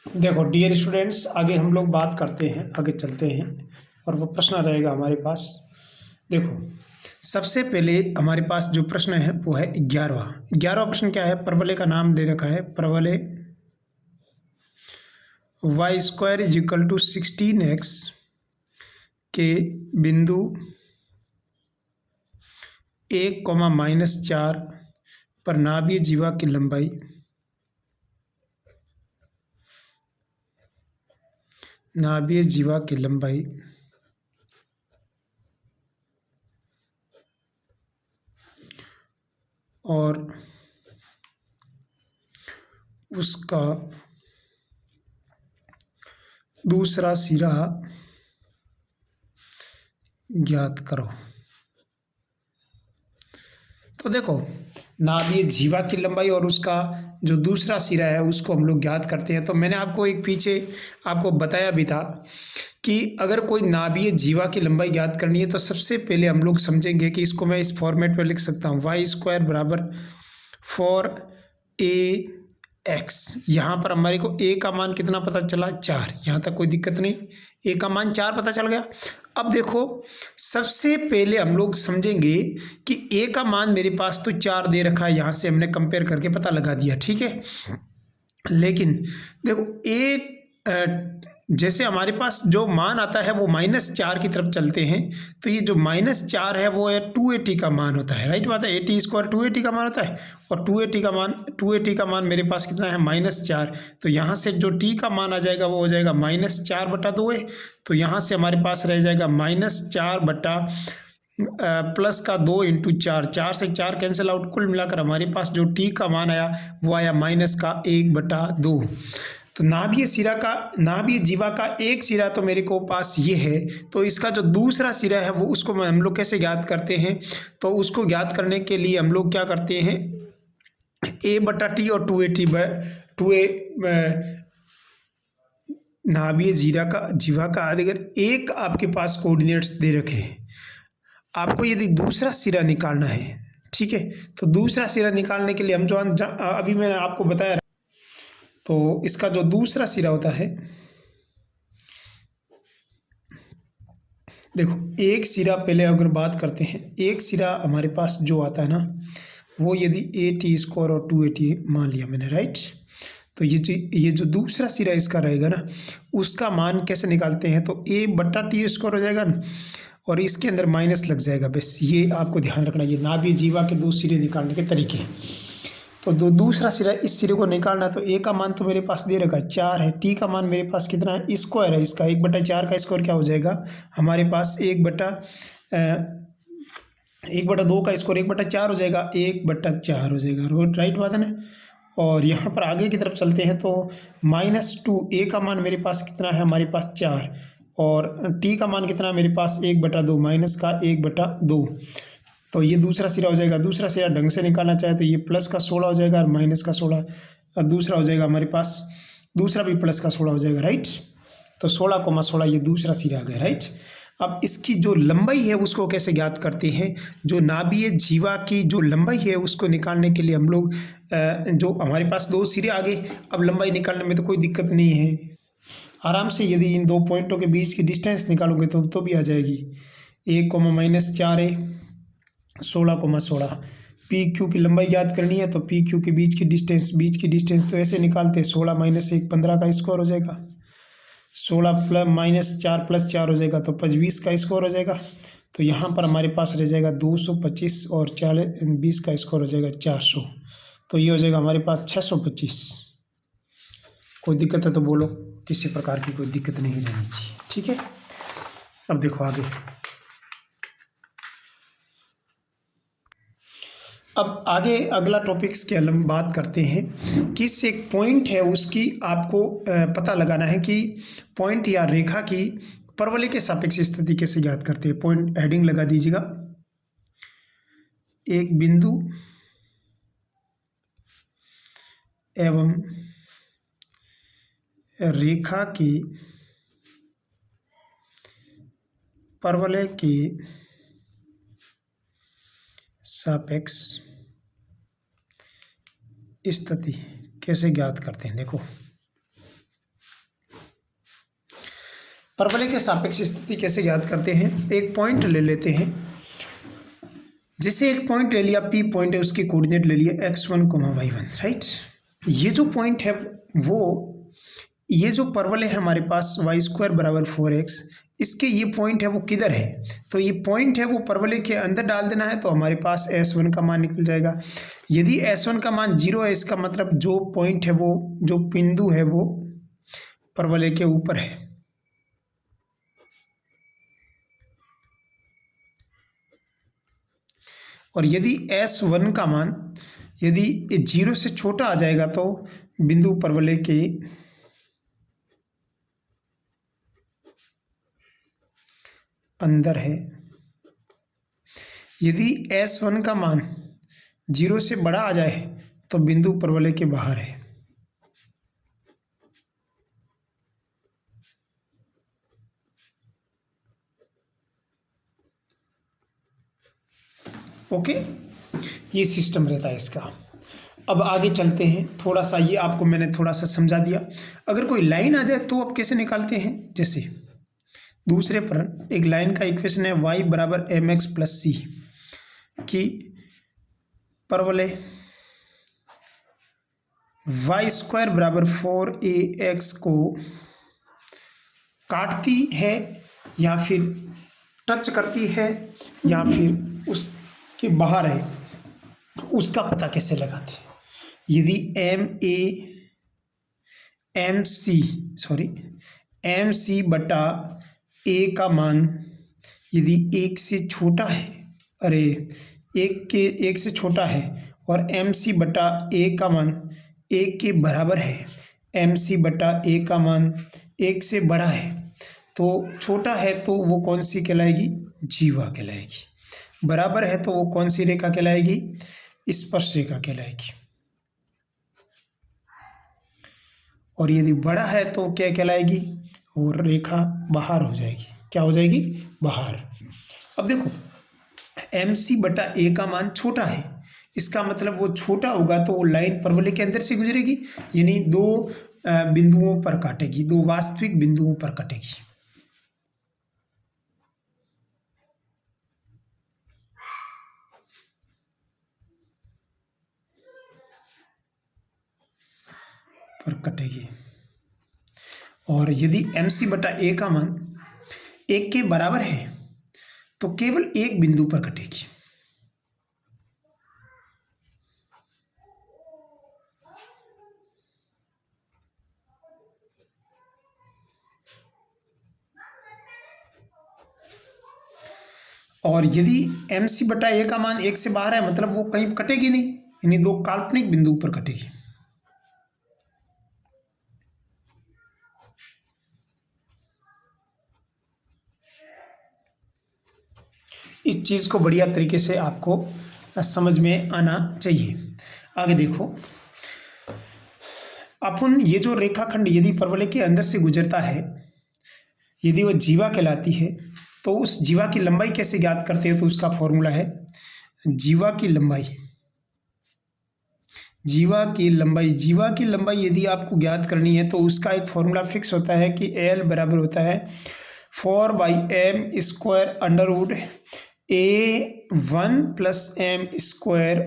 देखो dear students, आगे हम लोग बात करते हैं, आगे चलते हैं और वो प्रश्न रहेगा हमारे पास। देखो, सबसे पहले हमारे पास जो प्रश्न है वो है 11वां प्रश्न। क्या है? परवलय का नाम दे रखा है, परवलय y² = 16x के बिंदु 1, -4 पर नाभीय जीवा की लंबाई और उसका दूसरा सिरा ज्ञात करो। तो देखो, नाभीय जीवा की लंबाई और उसका जो दूसरा सिरा है उसको हम लोग ज्ञात करते हैं। तो मैंने आपको एक पीछे आपको बताया भी था कि अगर कोई नाभीय जीवा की लंबाई ज्ञात करनी है तो सबसे पहले हम लोग समझेंगे कि इसको मैं इस फॉर्मेट में लिख सकता हूँ, y² = 4ax। यहाँ पर हमारे को a का मान कितना पता चला? 4। यहाँ तक कोई दिक्कत नहीं, a का मान 4 पता चल गया। अब देखो, सबसे पहले हम लोग समझेंगे कि a का मान मेरे पास तो 4 दे रखा है, यहाँ से हमने कंपेयर करके पता लगा दिया, ठीक है। लेकिन देखो a जैसे हमारे पास जो मान आता है वो -4 की तरफ चलते हैं, तो ये जो -4 है वो है 280 का मान होता है, राइट बात है। a² 280 का मान होता है और 280 का मान मेरे पास कितना है? -4। तो यहाँ से जो t का मान आ जाएगा वो हो जाएगा -4/2 है। तो यहाँ से हमारे पास रह जाएगा -4 प्लस का 2 × 4, 4 से 4 कैंसिल आउट, कुल मिलाकर हमारे पास जो t का मान आया वो आया -1/2। तो नाभीय जीवा का एक सिरा तो मेरे को पास ये है, तो इसका जो दूसरा सिरा है वो उसको हम लोग कैसे ज्ञात करते हैं? तो उसको ज्ञात करने के लिए हम लोग क्या करते हैं, a/t और 2a नाभीय जीवा का अगर एक आपके पास कोऑर्डिनेट्स दे रखे हैं, आपको यदि दूसरा सिरा निकालना है, ठीक है, तो दूसरा सिरा निकालने के लिए हम जो अभी मैंने आपको बताया, तो इसका जो दूसरा सिरा होता है, देखो एक सिरा पहले अगर बात करते हैं, एक सिरा हमारे पास जो आता है ना वो यदि a² और 2a मान लिया मैंने, राइट। तो ये जो दूसरा सिरा इसका रहेगा ना, उसका मान कैसे निकालते हैं? तो a/t² हो जाएगा ना, और इसके अंदर माइनस लग जाएगा। बस ये आपको ध्यान रखना, ये नाभीय जीवा के दो सिरे निकालने के तरीके हैं। तो दूसरा सिरा, इस सिरे को निकालना है, तो a का मान तो मेरे पास दे रखा 4 है, t का मान मेरे पास कितना है? स्क्वायर है इसका, 1/4 का स्क्वायर क्या हो जाएगा हमारे पास? 1/2 का स्क्वायर 1/4 हो जाएगा, 1/4 हो जाएगा, राइट बात है ना। और यहाँ पर आगे की तरफ चलते हैं तो -2, a का मान मेरे पास कितना है? हमारे पास 4, और t का मान कितना है मेरे पास? 1/2, माइनस का 1/2। तो ये दूसरा सिरा हो जाएगा। दूसरा सिरा ढंग से निकालना चाहे तो ये प्लस का 16 हो जाएगा और माइनस का 16, और दूसरा हो जाएगा हमारे पास, दूसरा भी प्लस का 16 हो जाएगा, राइट। तो 16, ये दूसरा सिरा आ गया, राइट। अब इसकी जो लंबाई है उसको कैसे ज्ञात करते हैं? जो नाभीय जीवा की जो लंबाई है उसको निकालने के लिए हम लोग जो हमारे पास दो सिरे आ गए, अब लंबाई निकालने में तो कोई दिक्कत नहीं है, आराम से यदि इन दो पॉइंटों के बीच की डिस्टेंस निकालोगे तो भी आ जाएगी। 1, -4 है, 16, पी क्यू की लंबाई याद करनी है तो पी क्यू के बीच की डिस्टेंस तो ऐसे निकालते हैं, 16 - 1 15 का स्क्वायर हो जाएगा, 16 - 4 + 4 हो जाएगा तो 20 का स्क्वायर हो जाएगा। तो यहाँ पर हमारे पास रह जाएगा 225 और 20 का स्क्वायर हो जाएगा 400, तो ये हो जाएगा हमारे पास 625। कोई दिक्कत है तो बोलो, किसी प्रकार की कोई दिक्कत नहीं रहनी चाहिए, ठीक है। अब देखो आगे, अब आगे अगला टॉपिक्स के हम बात करते हैं, किस एक पॉइंट है उसकी आपको पता लगाना है कि पॉइंट या रेखा की परवलय के सापेक्ष स्थिति कैसे ज्ञात करते हैं। पॉइंट हेडिंग लगा दीजिएगा, एक बिंदु एवं रेखा की परवलय के सापेक्ष स्थिति कैसे ज्ञात करते हैं। देखो, परवलय के सापेक्ष स्थिति कैसे ज्ञात करते हैं? एक पॉइंट ले लेते हैं, जैसे एक पॉइंट ले लिया, पी पॉइंट है, उसकी कोऑर्डिनेट ले लिए x1, y1, राइट। ये जो पॉइंट है वो, ये जो परवलय है हमारे पास y² बराबर 4x, इसके ये पॉइंट है वो किधर है? तो ये पॉइंट है वो परवलय के अंदर डाल देना है, तो हमारे पास S1 का मान निकल जाएगा। यदि S1 का मान 0 है, इसका मतलब जो पॉइंट है वो, जो बिंदु है वो परवलय के ऊपर है। और यदि S1 का मान यदि 0 से छोटा आ जाएगा तो बिंदु परवलय के अंदर है। यदि S1 का मान 0 से बड़ा आ जाए तो बिंदु परवलय के बाहर है। ओके, ये सिस्टम रहता है इसका। अब आगे चलते हैं, थोड़ा सा ये आपको मैंने थोड़ा सा समझा दिया। अगर कोई लाइन आ जाए तो आप कैसे निकालते हैं? जैसे दूसरे पर एक लाइन का इक्वेशन है y बराबर mx प्लस सी की परवलय y² बराबर 4ax को काटती है या फिर टच करती है या फिर उसके बाहर है, उसका पता कैसे लगाते हैं? यदि एम सी बटा ए का मान यदि 1 से छोटा है, अरे 1 से छोटा है, और एम सी बटा ए का मान 1 के बराबर है, एम सी बटा ए का मान 1 से बड़ा है, तो छोटा है तो वो कौन सी कहलाएगी? जीवा कहलाएगी। बराबर है तो वो कौन सी रेखा कहलाएगी? स्पर्श रेखा कहलाएगी। और यदि बड़ा है तो क्या कहलाएगी? और रेखा बाहर हो जाएगी। क्या हो जाएगी? बाहर। अब देखो, एम सी बटा ए का मान छोटा है, इसका मतलब वो छोटा होगा तो वो लाइन परवलय के अंदर से गुजरेगी, यानी दो बिंदुओं पर काटेगी, दो वास्तविक बिंदुओं पर कटेगी। और यदि एम सी बटा ए का मान 1 के बराबर है तो केवल एक बिंदु पर कटेगी। और यदि एम सी बटा ए का मान 1 से बाहर है, मतलब वो कहीं कटेगी नहीं, यानी दो काल्पनिक बिंदु पर कटेगी। इस चीज को बढ़िया तरीके से आपको समझ में आना चाहिए। आगे देखो, अपन ये जो रेखाखंड यदि परवलय के अंदर से गुजरता है, यदि वह जीवा कहलाती है, तो उस जीवा की लंबाई कैसे ज्ञात करते हैं? तो उसका फॉर्मूला है जीवा की लंबाई यदि आपको ज्ञात करनी है तो उसका एक फॉर्मूला फिक्स होता है कि एल बराबर होता है 4/m² under A1 plus m²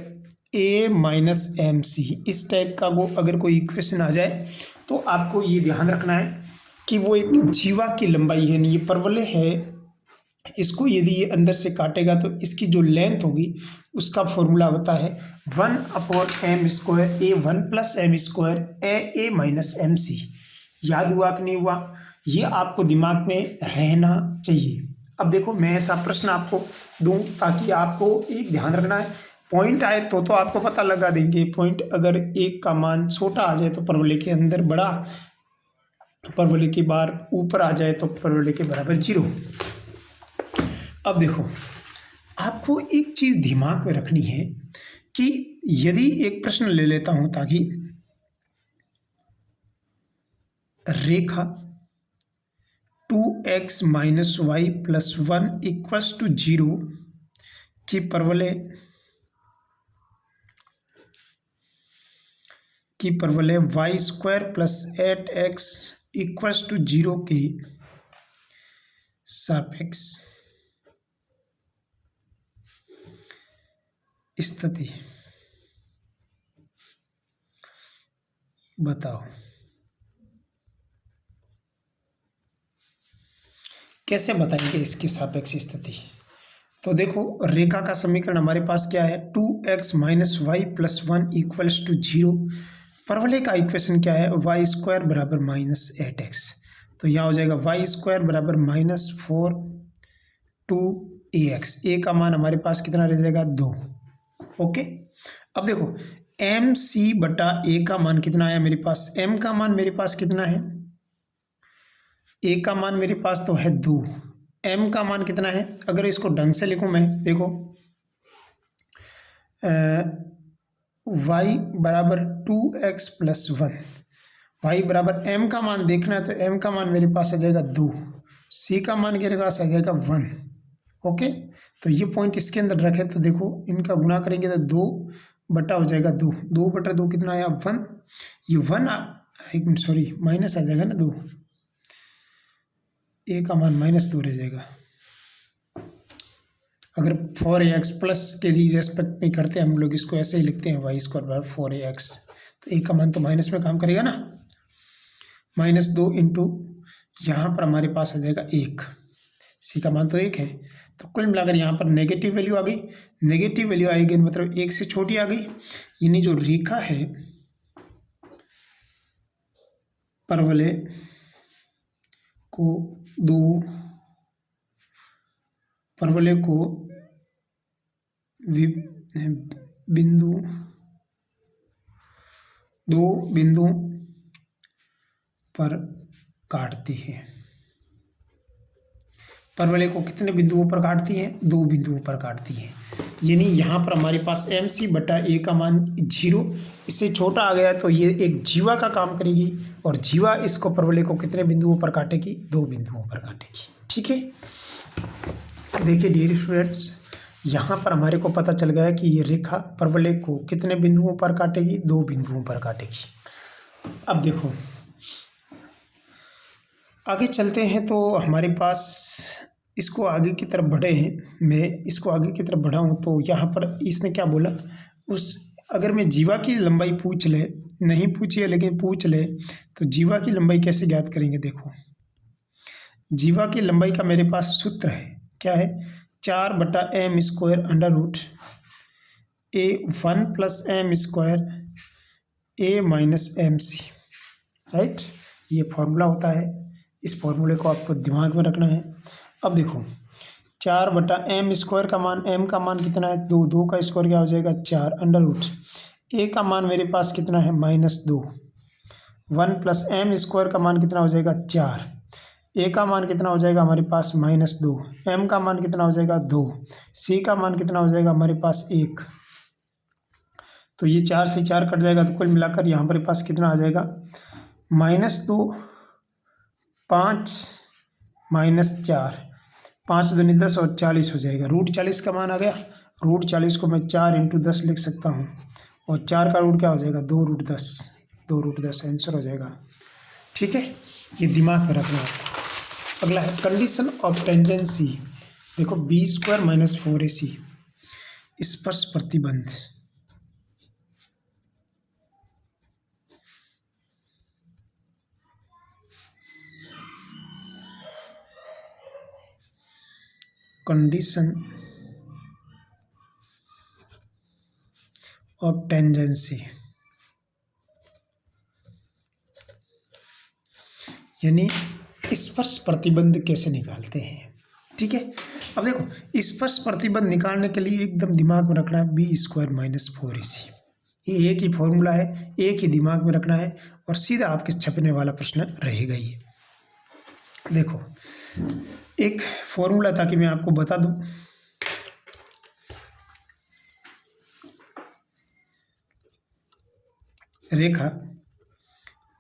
A-MC। इस टाइप का वो अगर कोई इक्वेशन आ जाए तो आपको ये ध्यान रखना है कि वो एक जीवा की लंबाई है, ये परवलय है, इसको यदि ये अंदर से काटेगा तो इसकी जो लेंथ होगी उसका फॉर्मूला होता है 1/m², A1 plus m² A-MC। याद हुआ कि नहीं हुआ? ये आपको दिमाग में रहना चाहिए। अब देखो, मैं ऐसा प्रश्न आपको दूं ताकि आपको एक ध्यान रखना है, पॉइंट आए तो आपको पता लगा देंगे। पॉइंट अगर 1 का मान छोटा आ जाए तो परवलय के अंदर बड़ा, परवलय के बाहर ऊपर आ जाए तो परवलय के बराबर 0। अब देखो, आपको एक चीज दिमाग में रखनी है कि यदि एक प्रश्न ले लेता हूं ताकि रेखा 2x minus y plus 1 equals to 0 की परवलय y² plus 8x equals to 0 के सापेक्ष स्थिति बताओ। कैसे बताएंगे इसकी सापेक्ष स्थिति? तो देखो, रेखा का समीकरण हमारे पास क्या है, 2x minus y plus 1 equals to 0। परवलय का इक्वेशन क्या है, वाई स्क्वायर बराबर माइनस 8x। तो यहाँ हो जाएगा वाई स्क्वायर बराबर माइनस 4 2ax। ए का मान हमारे पास कितना रह जाएगा, 2। ओके, अब देखो एम सी बटा ए का मान कितना आया मेरे पास, एम का मान मेरे पास कितना है, ए का मान मेरे पास तो है 2, एम का मान कितना है। अगर इसको ढंग से लिखूं मैं, देखो y बराबर 2x प्लस 1, वाई बराबर एम का मान देखना है तो एम का मान मेरे पास आ जाएगा 2, सी का मान मेरे पास आ जाएगा 1। ओके, तो ये पॉइंट इसके अंदर रखें तो देखो इनका गुणा करेंगे तो 2 बटा हो जाएगा 2, 2 बटा 2 कितना आया 1, ये 1 एक मिनट सॉरी माइनस आ जाएगा ना 2, ए का मान माइनस 2 रह जाएगा। अगर 4ax प्लस के रिस्पेक्ट में करते हैं हम लोग, इसको ऐसे ही लिखते हैं वाई स्क्वायर बराबर 4ax, तो ए का मान तो माइनस में काम करेगा ना, माइनस 2 इंटू यहाँ पर हमारे पास आ जाएगा 1, सी का मान तो 1 है। तो कुल मिलाकर यहाँ पर नेगेटिव वैल्यू आ गई, नेगेटिव वैल्यू आएगी मतलब 1 से छोटी आ गई, यानी जो रेखा है परवलय को दो बिंदु पर काटती है। परवलय को कितने बिंदुओं पर काटती है, 2 बिंदुओं पर काटती है। यानी यहाँ पर हमारे पास एम सी बटा ए का मान 0, इससे छोटा आ गया तो ये एक जीवा का काम करेगी, और जीवा इसको परवलय को कितने बिंदुओं पर काटेगी, 2 बिंदुओं पर काटेगी। ठीक है, देखिए डियर स्टूडेंट्स, यहाँ पर हमारे को पता चल गया है कि ये रेखा परवलय को कितने बिंदुओं पर काटेगी, 2 बिंदुओं पर काटेगी। अब देखो आगे चलते हैं, तो हमारे पास इसको आगे की तरफ बढ़े हैं, मैं इसको आगे की तरफ बढ़ा हूँ तो यहाँ पर इसने क्या बोला, उस अगर मैं जीवा की लंबाई पूछ ले, नहीं पूछी है लेकिन पूछ ले, तो जीवा की लंबाई कैसे ज्ञात करेंगे। देखो जीवा की लंबाई का मेरे पास सूत्र है, क्या है, 4/m² under root a1 plus M square a minus M C, right, ये फॉर्मूला होता है। इस फॉर्मूले को आपको दिमाग में रखना है। अब देखो 4/m² का मान, m का मान कितना है 2, 2 का स्क्वायर क्या हो जाएगा 4 अंडर रूट, a का मान मेरे पास कितना है -2, 1 प्लस m² का मान कितना हो जाएगा 4, a का मान कितना हो जाएगा हमारे पास -2, m का मान कितना हो जाएगा 2, c का मान कितना हो जाएगा हमारे पास 1। तो ये 4 से 4 कट जाएगा, तो कुल मिलाकर यहाँ पर पास कितना आ जाएगा -2 5 -4, 5 दूनी 10 और 40 हो जाएगा, रूट 40 का मान आ गया। रूट 40 को मैं 4 × 10 लिख सकता हूँ, और 4 का रूट क्या हो जाएगा 2√10, 2√10 आंसर हो जाएगा। ठीक है, ये दिमाग में रखना है। अगला है कंडीशन ऑफ टेंजेंसी। देखो b² - 4ac स्पर्श प्रतिबंध। कंडीशन ऑफ टेंजेंसी यानी स्पर्श प्रतिबंध कैसे निकालते हैं। ठीक है, अब देखो स्पर्श प्रतिबंध निकालने के लिए एकदम दिमाग में रखना है b² - 4ac, ये एक ही फॉर्मूला है, एक ही दिमाग में रखना है, और सीधा आपके छपने वाला प्रश्न रहेगा ये। देखो एक फॉर्मूला ताकि मैं आपको बता दूं, रेखा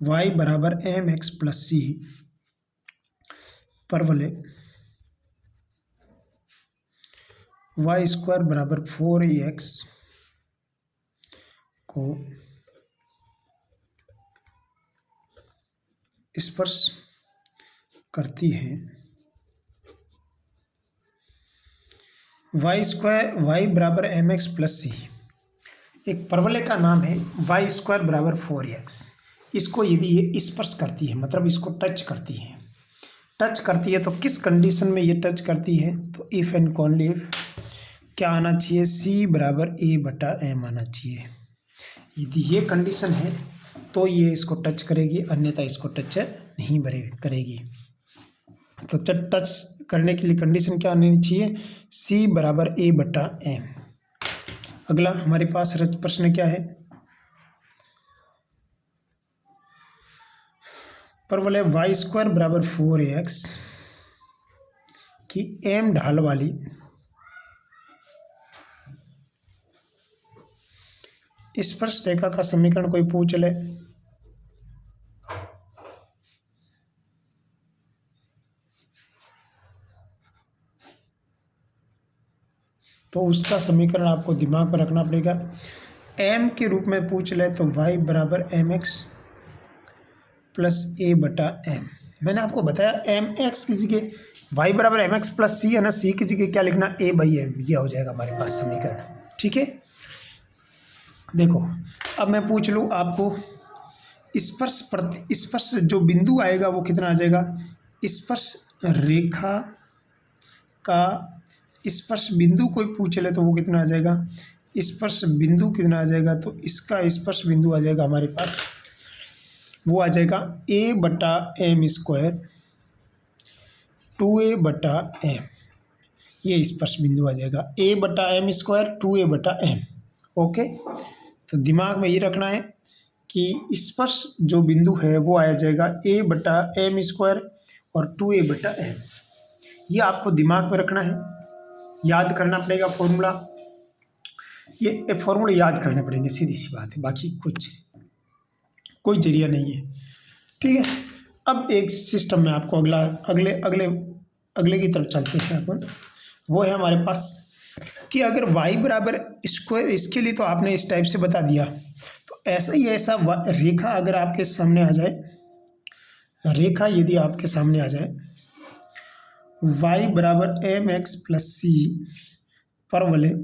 y बराबर mx प्लस c परवलय y² बराबर 4ax को स्पर्श करती है वाई स्क्वायर वाई बराबर एम एक्स प्लस सी, एक परवलय का नाम है वाई स्क्वायर बराबर 4x। इसको यदि ये स्पर्श करती है मतलब इसको टच करती है तो किस कंडीशन में ये टच करती है, तो इफ़ एंड ओनली इफ क्या आना चाहिए, c बराबर a बटा m आना चाहिए। यदि ये कंडीशन है तो ये इसको टच करेगी, अन्यथा इसको टच नहीं करेगी। तो टच करने के लिए कंडीशन क्या आनी चाहिए, c बराबर a बटा m। अगला हमारे पास प्रश्न क्या है, परवलय वाई स्क्वायर बराबर 4x की m ढाल वाली स्पर्श रेखा का समीकरण कोई पूछ ले तो उसका समीकरण आपको दिमाग में रखना पड़ेगा। m के रूप में पूछ ले तो y बराबर एम एक्स प्लस ए बटा एम। मैंने आपको बताया एम एक्स की जगह y बराबर एम एक्स प्लस सी है ना, सी की जगह क्या लिखना, a बाई एम, यह हो जाएगा हमारे पास समीकरण। ठीक है, देखो अब मैं पूछ लूँ आपको स्पर्श जो बिंदु आएगा वो कितना आ जाएगा, स्पर्श रेखा का स्पर्श बिंदु कोई पूछ ले तो वो कितना आ जाएगा, स्पर्श बिंदु कितना आ जाएगा, तो इसका स्पर्श बिंदु आ जाएगा हमारे पास, वो आ जाएगा a बटा एम स्क्वायर 2a बटा एम। ये स्पर्श बिंदु आ जाएगा a बटा एम स्क्वायर 2a बटा एम। ओके, तो दिमाग में ये रखना है कि स्पर्श जो बिंदु है वो आ जाएगा a बटा एम स्क्वायर और 2a बटा एम। ये आपको दिमाग में रखना है, याद करना पड़ेगा फॉर्मूला, ये फॉर्मूला याद करने पड़ेंगे, सीधी सी बात है, बाकी कोई जरिया नहीं है। ठीक है, अब एक सिस्टम में आपको अगले की तरफ चलते हैं अपन। वो है हमारे पास कि अगर y बराबर स्क्वायर, इसके लिए तो आपने इस टाइप से बता दिया, तो ऐसा रेखा अगर आपके सामने आ जाए, रेखा यदि आपके सामने आ जाए y बराबर एम एक्स प्लस सी परवलय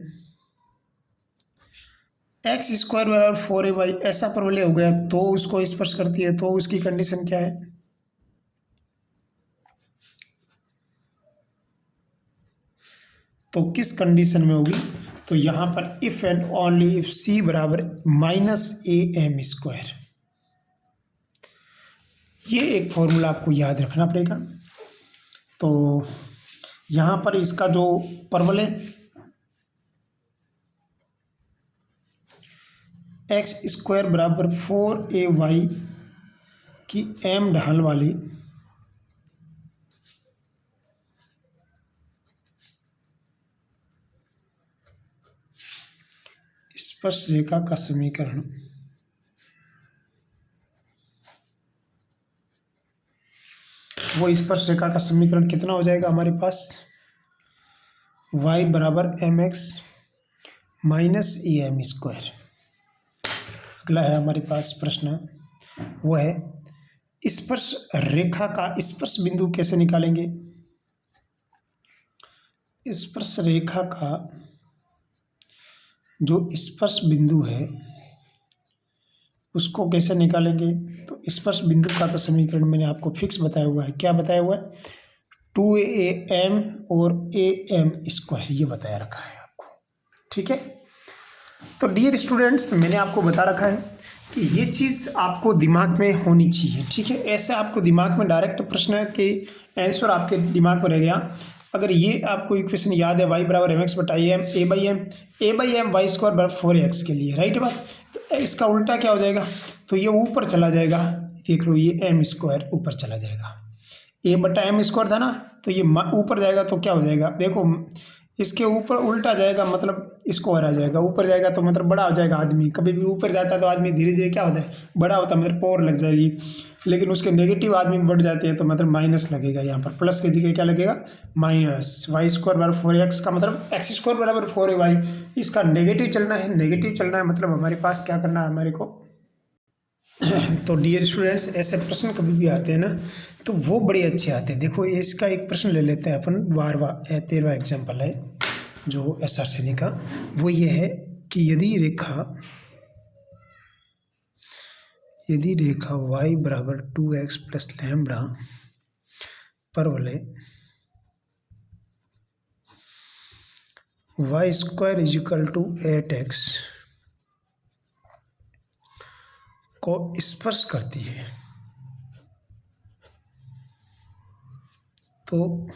एक्स स्क्वायर बराबर 4ay, ऐसा परवलय हो गया तो उसको स्पर्श करती है, तो उसकी कंडीशन क्या है, तो किस कंडीशन में होगी, तो यहाँ पर if and only if c बराबर माइनस ए एम स्क्वायर। ये एक फॉर्मूला आपको याद रखना पड़ेगा। तो यहाँ पर इसका जो परवलय एक्स स्क्वायर बराबर 4ay की m ढाल वाली स्पर्श रेखा का समीकरण वो स्पर्श रेखा का समीकरण कितना हो जाएगा हमारे पास, y बराबर M X minus A M square. अगला है हमारे पास प्रश्न, वो है स्पर्श रेखा का स्पर्श बिंदु कैसे निकालेंगे, स्पर्श रेखा का जो स्पर्श बिंदु है उसको कैसे निकालेंगे, तो स्पर्श बिंदु का तो समीकरण मैंने आपको फिक्स बताया हुआ है। क्या बताया हुआ है, 2am और am स्क्वायर, ये बताया रखा है आपको। ठीक है, तो डियर स्टूडेंट्स मैंने आपको बता रखा है कि ये चीज़ आपको दिमाग में होनी चाहिए। ठीक है, ऐसे आपको दिमाग में डायरेक्ट प्रश्न के आंसर आपके दिमाग में रह गया। अगर ये आपको इक्वेशन याद है y बराबर एम एक्स बटा M A by M Y square बराबर 4x के लिए, राइट बात, तो इसका उल्टा क्या हो जाएगा, तो ये ऊपर चला जाएगा, देख लो ये एम स्क्वायर ऊपर चला जाएगा, a बटा एम स्क्वायर था ना, तो ये ऊपर जाएगा तो क्या हो जाएगा, देखो इसके ऊपर उल्टा जाएगा मतलब इसको हरा जाएगा, ऊपर जाएगा तो मतलब बड़ा हो जाएगा। आदमी कभी भी ऊपर जाता है तो आदमी धीरे धीरे क्या होता है, बड़ा होता है, मतलब पावर लग जाएगी, लेकिन उसके नेगेटिव आदमी बढ़ जाते हैं तो मतलब माइनस लगेगा, यहाँ पर प्लस की जगह क्या लगेगा माइनस। वाई स्क्वायर बराबर 4x का मतलब एक्स स्क्वायर बराबर 4ay, इसका नेगेटिव चलना है, नेगेटिव चलना है मतलब हमारे पास क्या करना है हमारे को तो डियर स्टूडेंट्स ऐसे प्रश्न कभी भी आते हैं ना तो वो बड़े अच्छे आते हैं। देखो इसका एक प्रश्न ले लेते हैं अपन, 13वां एग्जाम्पल है, जो एसआरसीनी का, वो ये है कि यदि रेखा y बराबर 2x प्लस लैम्बडा परवलय y square is equal to 8x को स्पर्श करती है, तो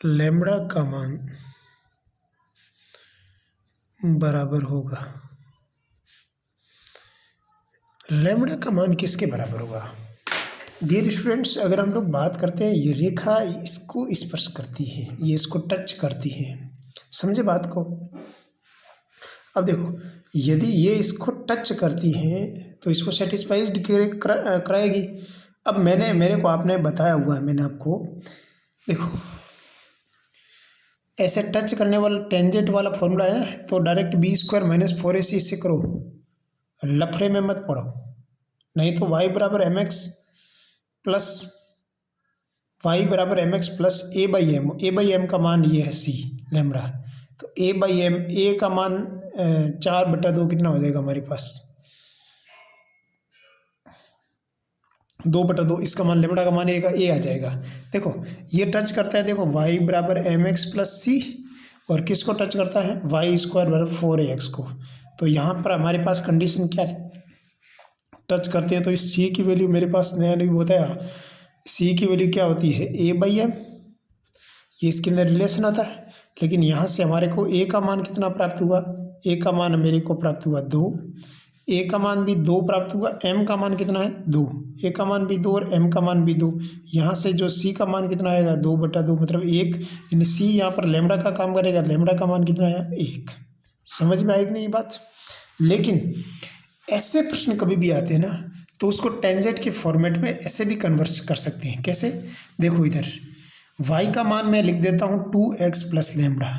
लैम्बडा का मान बराबर होगा। लैम्बडा का मान किसके बराबर होगा? डियर स्टूडेंट्स, अगर हम लोग बात करते हैं ये रेखा इसको स्पर्श करती है, ये इसको टच करती है, समझे बात को। अब देखो, यदि ये इसको टच करती है तो इसको सेटिस्फाइड कराएगी। अब मेरे को आपने बताया हुआ है, मैंने आपको, देखो ऐसे टच करने वाला टेंजेंट वाला फॉर्मूला है, तो direct B square minus 4ac इससे करो, लफड़े में मत पड़ो, नहीं तो y बराबर M X plus A by M का मान ये है c लैम्बडा, तो ए बाई एम, ए का मान 4/2 कितना हो जाएगा हमारे पास 2/2, इसका मान लैम्बडा का मान ए आ जाएगा। देखो ये टच करता है, देखो y बराबर एम एक्स प्लस सी, और किसको टच करता है? y स्क्वायर बराबर 4ax को। तो यहाँ पर हमारे पास कंडीशन क्या है? टच करते हैं तो इस c की वैल्यू मेरे पास नया नहीं बताया, c की वैल्यू क्या होती है? a बाई एम, ये इसके अंदर रिलेशन होता है। लेकिन यहाँ से हमारे को a का मान कितना प्राप्त हुआ? a का मान मेरे को प्राप्त हुआ 2, a का मान भी 2 प्राप्त हुआ, m का मान कितना है? 2, a का मान भी 2 और m का मान भी 2। यहाँ से जो c का मान कितना आएगा? 2/2 मतलब 1, यानी c यहाँ पर लैम्बडा का काम करेगा, लैम्बडा का मान कितना है? 1। समझ में आएगी नहीं बात? लेकिन ऐसे प्रश्न कभी भी आते हैं ना, तो उसको टेंजेंट के फॉर्मेट में ऐसे भी कन्वर्ट कर सकते हैं। कैसे? देखो इधर y का मान मैं लिख देता हूँ 2x प्लस लैम्बडा,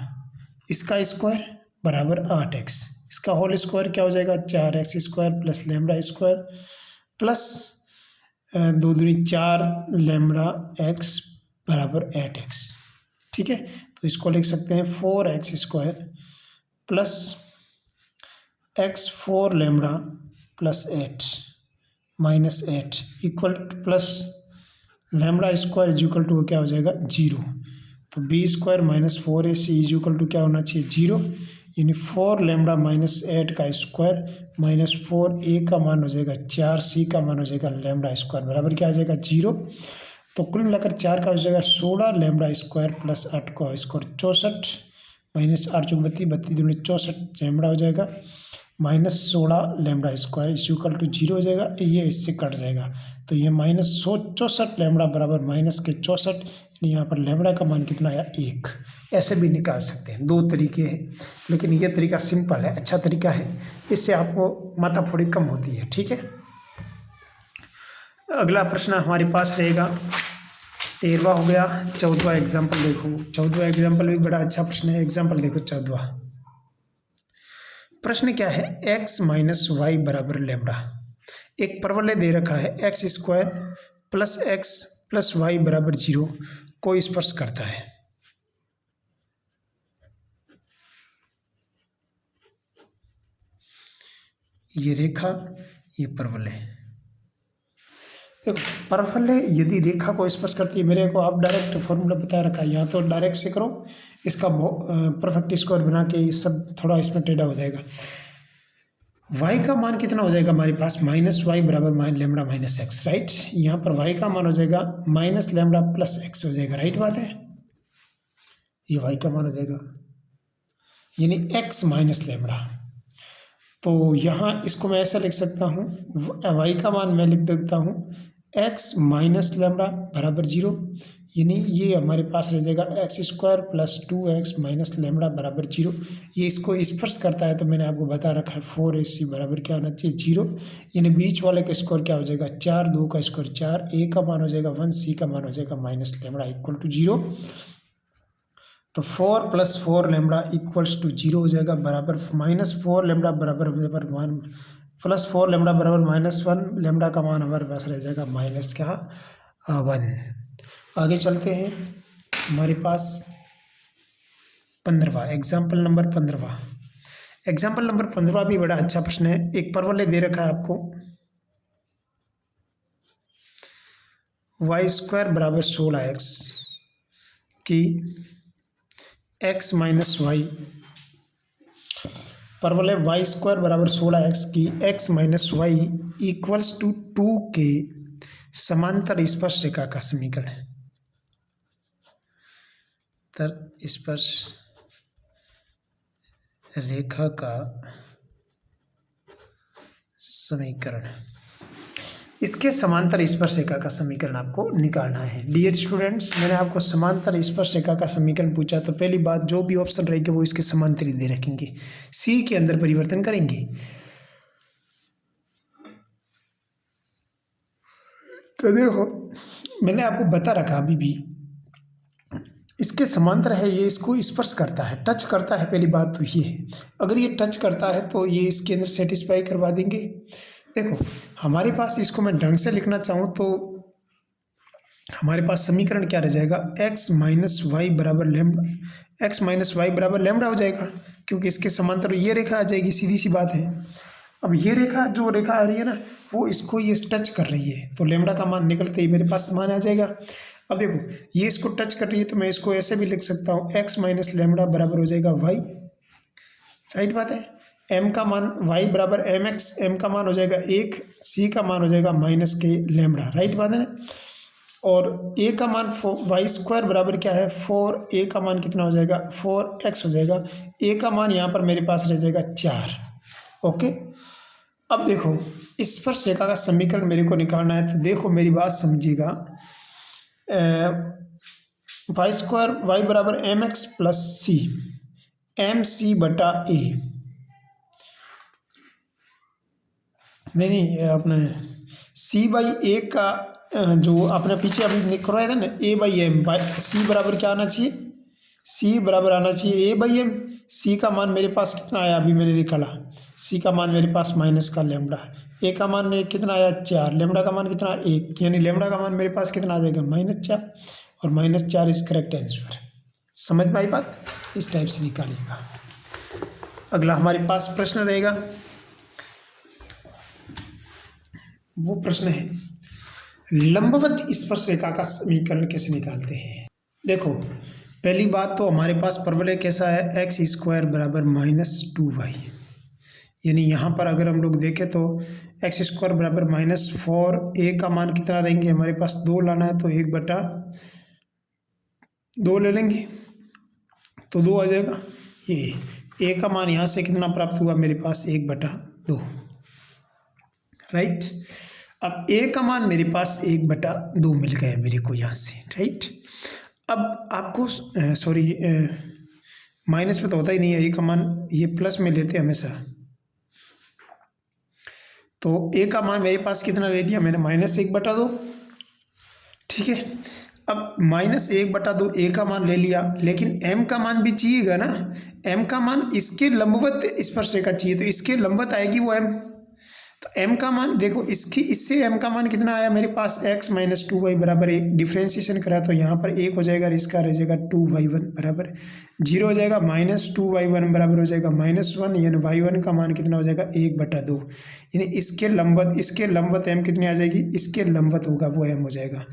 इसका स्क्वायर बराबर 8x, इसका होल स्क्वायर क्या हो जाएगा? 4x square plus lambda square plus 2 दूनी 4 लैम्बडा x बराबर 8x। ठीक है, तो इसको लिख सकते हैं 4x square plus x 4 lambda plus 8 minus 8 equal plus lambda square is equal to क्या हो जाएगा? 0। तो B square minus 4ac is equal to क्या होना चाहिए? 0, यानी 4 लैम्बडा माइनस 8 का स्क्वायर माइनस 4a का मान हो जाएगा 4c का मान हो जाएगा लैम्बडा स्क्वायर बराबर क्या आ जाएगा? 0। तो कुल मिलाकर 4 का हो जाएगा 16 लैम्बडा स्क्वायर प्लस 8 का स्क्वायर 64 माइनस 8 चौक 32, 32 दूनी 64 लैम्बडा हो जाएगा minus 16 lambda square is equal to 0 हो जाएगा, ये इससे कट जाएगा। तो ये माइनस 64 लैम्बडा बराबर माइनस के 64, यानी यहाँ पर लैम्बडा का मान कितना आया? 1। ऐसे भी निकाल सकते हैं, 2 तरीके हैं, लेकिन ये तरीका सिंपल है, अच्छा तरीका है, इससे आपको माथाफोड़ी कम होती है। ठीक है, अगला प्रश्न हमारे पास रहेगा 13वां हो गया। 14वां एग्जाम्पल देखो, 14वां एग्जाम्पल भी बड़ा अच्छा प्रश्न है। एग्जाम्पल देखो 14वां प्रश्न क्या है? x माइनस वाई बराबर लैम्बडा, एक परवलय दे रखा है X square plus X plus Y बराबर 0 को स्पर्श करता है। ये रेखा, ये परवलय। देखो परवलय यदि रेखा को स्पर्श करती है, मेरे को आप डायरेक्ट फॉर्मूला बता रखा है, यहाँ तो डायरेक्ट से करो, इसका परफेक्ट स्क्वायर बना के ये सब थोड़ा इसमें टेढ़ा हो जाएगा। y का मान कितना हो जाएगा हमारे पास? माइनस वाई बराबर लैम्बडा माइनस एक्स, राइट। यहाँ पर y का मान हो जाएगा माइनस लैम्बडा प्लस एक्स हो जाएगा, राइट बात है। ये y का मान हो जाएगा यानी x माइनस लैम्बडा। तो यहाँ इसको मैं ऐसा लिख सकता हूँ, y का मान मैं लिख देता हूँ x माइनस लैम्बडा बराबर 0, यानी ये हमारे पास रह जाएगा x square plus 2x minus lambda बराबर 0। ये इसको स्पर्श करता है, तो मैंने आपको बता रखा है 4ac बराबर क्या होना चाहिए? 0, यानी बीच वाले का स्क्वायर क्या हो जाएगा? 4, 2 का स्क्वायर 4, a का मान हो जाएगा 1, c का मान हो जाएगा माइनस लैम्बडा इक्वल टू 0। तो 4 प्लस 4 लैम्बडा इक्वल्स टू 0 हो जाएगा, बराबर माइनस 4 लैम्बडा बराबर 1 प्लस 4 लैम्बडा बराबर माइनस 1, लैम्बडा का मान हमारे पास रह जाएगा माइनस क्या? 1। आगे चलते हैं, हमारे पास 15वां, एग्जाम्पल नंबर 15वां। एग्जाम्पल नंबर 15वां भी बड़ा अच्छा प्रश्न है। एक परवलय दे रखा है आपको, वाई स्क्वायर बराबर 16x की x माइनस वाई, परवलय वाई स्क्वायर बराबर 16x की x minus Y equals to 2 के समांतर स्पर्श रेखा का समीकरण है। तर स्पर्श रेखा का समीकरण, इसके समांतर स्पर्श रेखा का समीकरण आपको निकालना है। डियर स्टूडेंट्स, मैंने आपको समांतर स्पर्श रेखा का समीकरण पूछा तो पहली बात जो भी ऑप्शन रहेगी वो इसके समांतर ही दे रखेंगे, सी के अंदर परिवर्तन करेंगे। तो देखो मैंने आपको बता रखा अभी भी, इसके समांतर है, ये इसको स्पर्श करता है, टच करता है। पहली बात तो ये है, अगर ये टच करता है तो ये इसके अंदर सेटिस्फाई करवा देंगे। देखो हमारे पास, इसको मैं ढंग से लिखना चाहूँ तो हमारे पास समीकरण क्या रह जाएगा, x माइनस वाई बराबर लेमडा, एक्स माइनस वाई बराबर लेमडा हो जाएगा, क्योंकि इसके समांतर ये रेखा आ जाएगी, सीधी सी बात है। अब ये रेखा, जो रेखा आ रही है ना, वो इसको ये टच कर रही है, तो लेमडा का मान निकलते ही मेरे पास मान आ जाएगा। अब देखो ये इसको टच कर रही है तो मैं इसको ऐसे भी लिख सकता हूँ, x माइनस लेमडा बराबर हो जाएगा y, राइट बात है। m का मान y बराबर mx, m का मान हो जाएगा 1, c का मान हो जाएगा माइनस के लेमडा, राइट बात है ना। और a का मान वाई स्क्वायर बराबर क्या है 4, a का मान कितना हो जाएगा 4x हो जाएगा, a का मान यहाँ पर मेरे पास रह जाएगा 4। ओके, अब देखो स्पर्श रेखा का समीकरण मेरे को निकालना है, तो देखो मेरी बात समझिएगा, वाई स्क्वायर वाई बराबर एम एक्स प्लस सी, एम सी बटा ए, नहीं अपने सी बाई ए का जो अपने पीछे अभी करवाया था ना, ए बाई एम, सी बराबर क्या आना चाहिए, सी बराबर आना चाहिए ए बाई एम। सी का मान मेरे पास कितना आया, अभी मैंने निकाला, सी का मान मेरे पास माइनस का लेमडा, ए का मान कितना आया 4, लेमडा का मान कितना 1, यानी लेमडा का मान मेरे पास कितना आ जाएगा -4, और -4 इज करेक्ट आंसर। समझ में आई बात, इस टाइप से निकालिएगा। अगला हमारे पास प्रश्न रहेगा, वो प्रश्न है लंबवत स्पर्श रेखा का समीकरण कैसे निकालते हैं। देखो पहली बात तो हमारे पास परवलय कैसा है, एक्स स्क्वायर बराबर -2y, यानी यहाँ पर अगर हम लोग देखें तो एक्स स्क्वायर बराबर -4, ए का मान कितना रहेंगे हमारे पास 2 लाना है, तो 1/2 ले लेंगे तो 2 आ जाएगा। ये ए का मान यहाँ से कितना प्राप्त हुआ मेरे पास 1/2, राइट। अब ए का मान मेरे पास 1/2 मिल गया मेरे को यहाँ से, राइट। अब आपको सॉरी माइनस में तो होता ही नहीं है ए का मान, ये प्लस में लेते हैं हमेशा, तो ए का मान मेरे पास कितना ले दिया मैंने -1/2, ठीक है। अब -1/2 ए का मान ले लिया, लेकिन एम का मान भी चाहिएगा ना, एम का मान इसके लंबवत स्पर्श रेखा चाहिए, तो इसके लंबवत आएगी वो एम, तो m का मान देखो इससे m का मान कितना आया मेरे पास x माइनस 2y बराबर 1, डिफ्रेंशिएशन करा तो यहाँ पर 1 हो जाएगा और इसका रह जाएगा 2y1 बराबर 0 हो जाएगा, -2y1 बराबर हो जाएगा -1, यानी y1 का मान कितना हो जाएगा 1/2, यानी इसके लंबवत m कितनी आ जाएगी, इसके लंबवत होगा वो m हो जाएगा,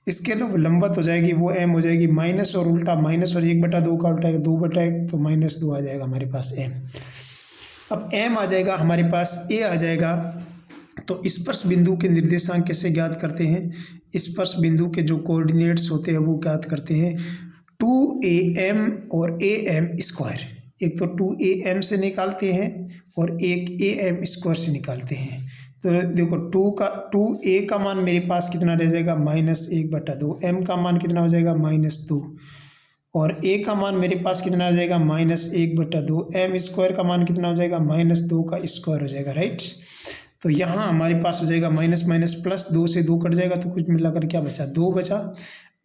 इसके लंबवत हो जाएगी वो m हो जाएगी माइनस, और उल्टा माइनस और 1/2 का उल्टा 2/1, तो -2 आ जाएगा हमारे पास m। अब m आ जाएगा हमारे पास, a आ जाएगा, तो स्पर्श बिंदु के निर्देशांक कैसे ज्ञात करते हैं, स्पर्श बिंदु के जो कोऑर्डिनेट्स होते हैं वो ज्ञात करते हैं 2am और am स्क्वायर, एक तो 2am से निकालते हैं और एक am स्क्वायर से निकालते हैं। तो देखो 2a का मान मेरे पास कितना रह जाएगा -1/2, m का मान कितना हो जाएगा -2, और a का मान मेरे पास कितना आ जाएगा -1/2, m स्क्वायर का मान कितना हो जाएगा -2 का स्क्वायर हो जाएगा, राइट। तो यहाँ हमारे पास हो जाएगा माइनस माइनस प्लस, 2 से 2 कट जाएगा तो कुछ मिलाकर क्या बचा 2 बचा,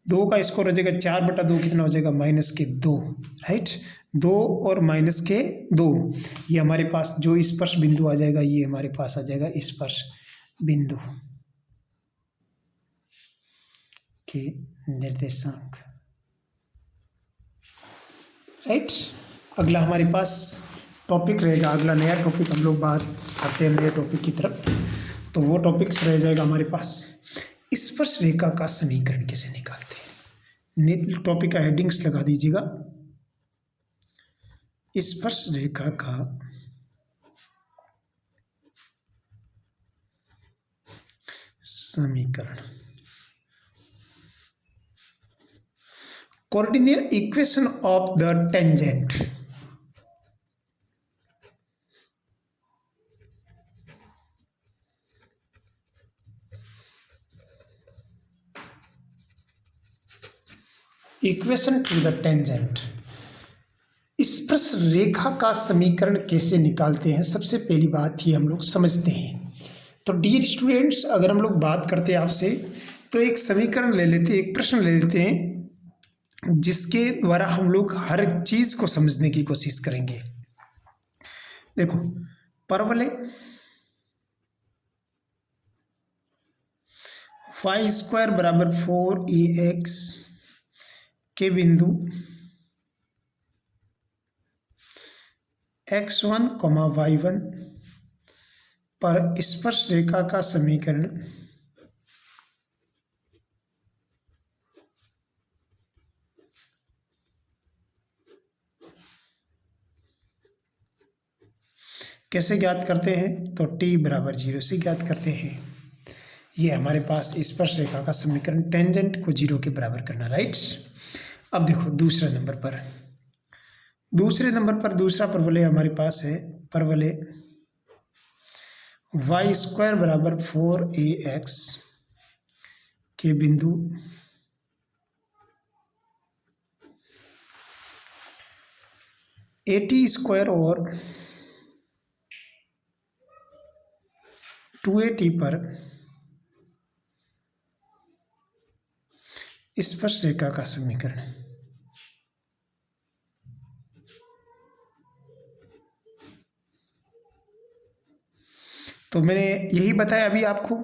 2 का स्क्वायर हो जाएगा 4/2, कितना हो जाएगा -2, राइट। 2 और -2, ये हमारे पास जो स्पर्श बिंदु आ जाएगा, ये हमारे पास आ जाएगा स्पर्श बिंदु के निर्देशांक। राइट। अगला हमारे पास टॉपिक रहेगा, अगला नया टॉपिक हम लोग बात करते हैं नए टॉपिक की तरफ। तो वो टॉपिक्स रह जाएगा हमारे पास स्पर्श रेखा का समीकरण कैसे निकालते हैं। टॉपिक का हेडिंग्स लगा दीजिएगा, स्पर्श रेखा का समीकरण, coordinate equation of the tangent. Equation two the tangent, स्पर्श रेखा का समीकरण कैसे निकालते हैं, सबसे पहली बात ही हम लोग समझते हैं। तो डियर स्टूडेंट्स, अगर हम लोग बात करते हैं आपसे, तो एक समीकरण ले लेते हैं, एक प्रश्न ले लेते हैं जिसके द्वारा हम लोग हर चीज को समझने की कोशिश करेंगे। देखो, परवलय वाई स्क्वायर बराबर 4ax के बिंदु x1, y1 पर स्पर्श रेखा का समीकरण कैसे ज्ञात करते हैं, तो t बराबर 0 से ज्ञात करते हैं। ये हमारे पास स्पर्श रेखा का समीकरण, टेंजेंट को 0 के बराबर करना, राइट। अब देखो दूसरे नंबर पर दूसरा परवलय हमारे पास है, परवलय वाई स्क्वायर बराबर 4ax के बिंदु एटी स्क्वायर और 2at पर स्पर्श रेखा का समीकरण। तो मैंने यही बताया अभी आपको,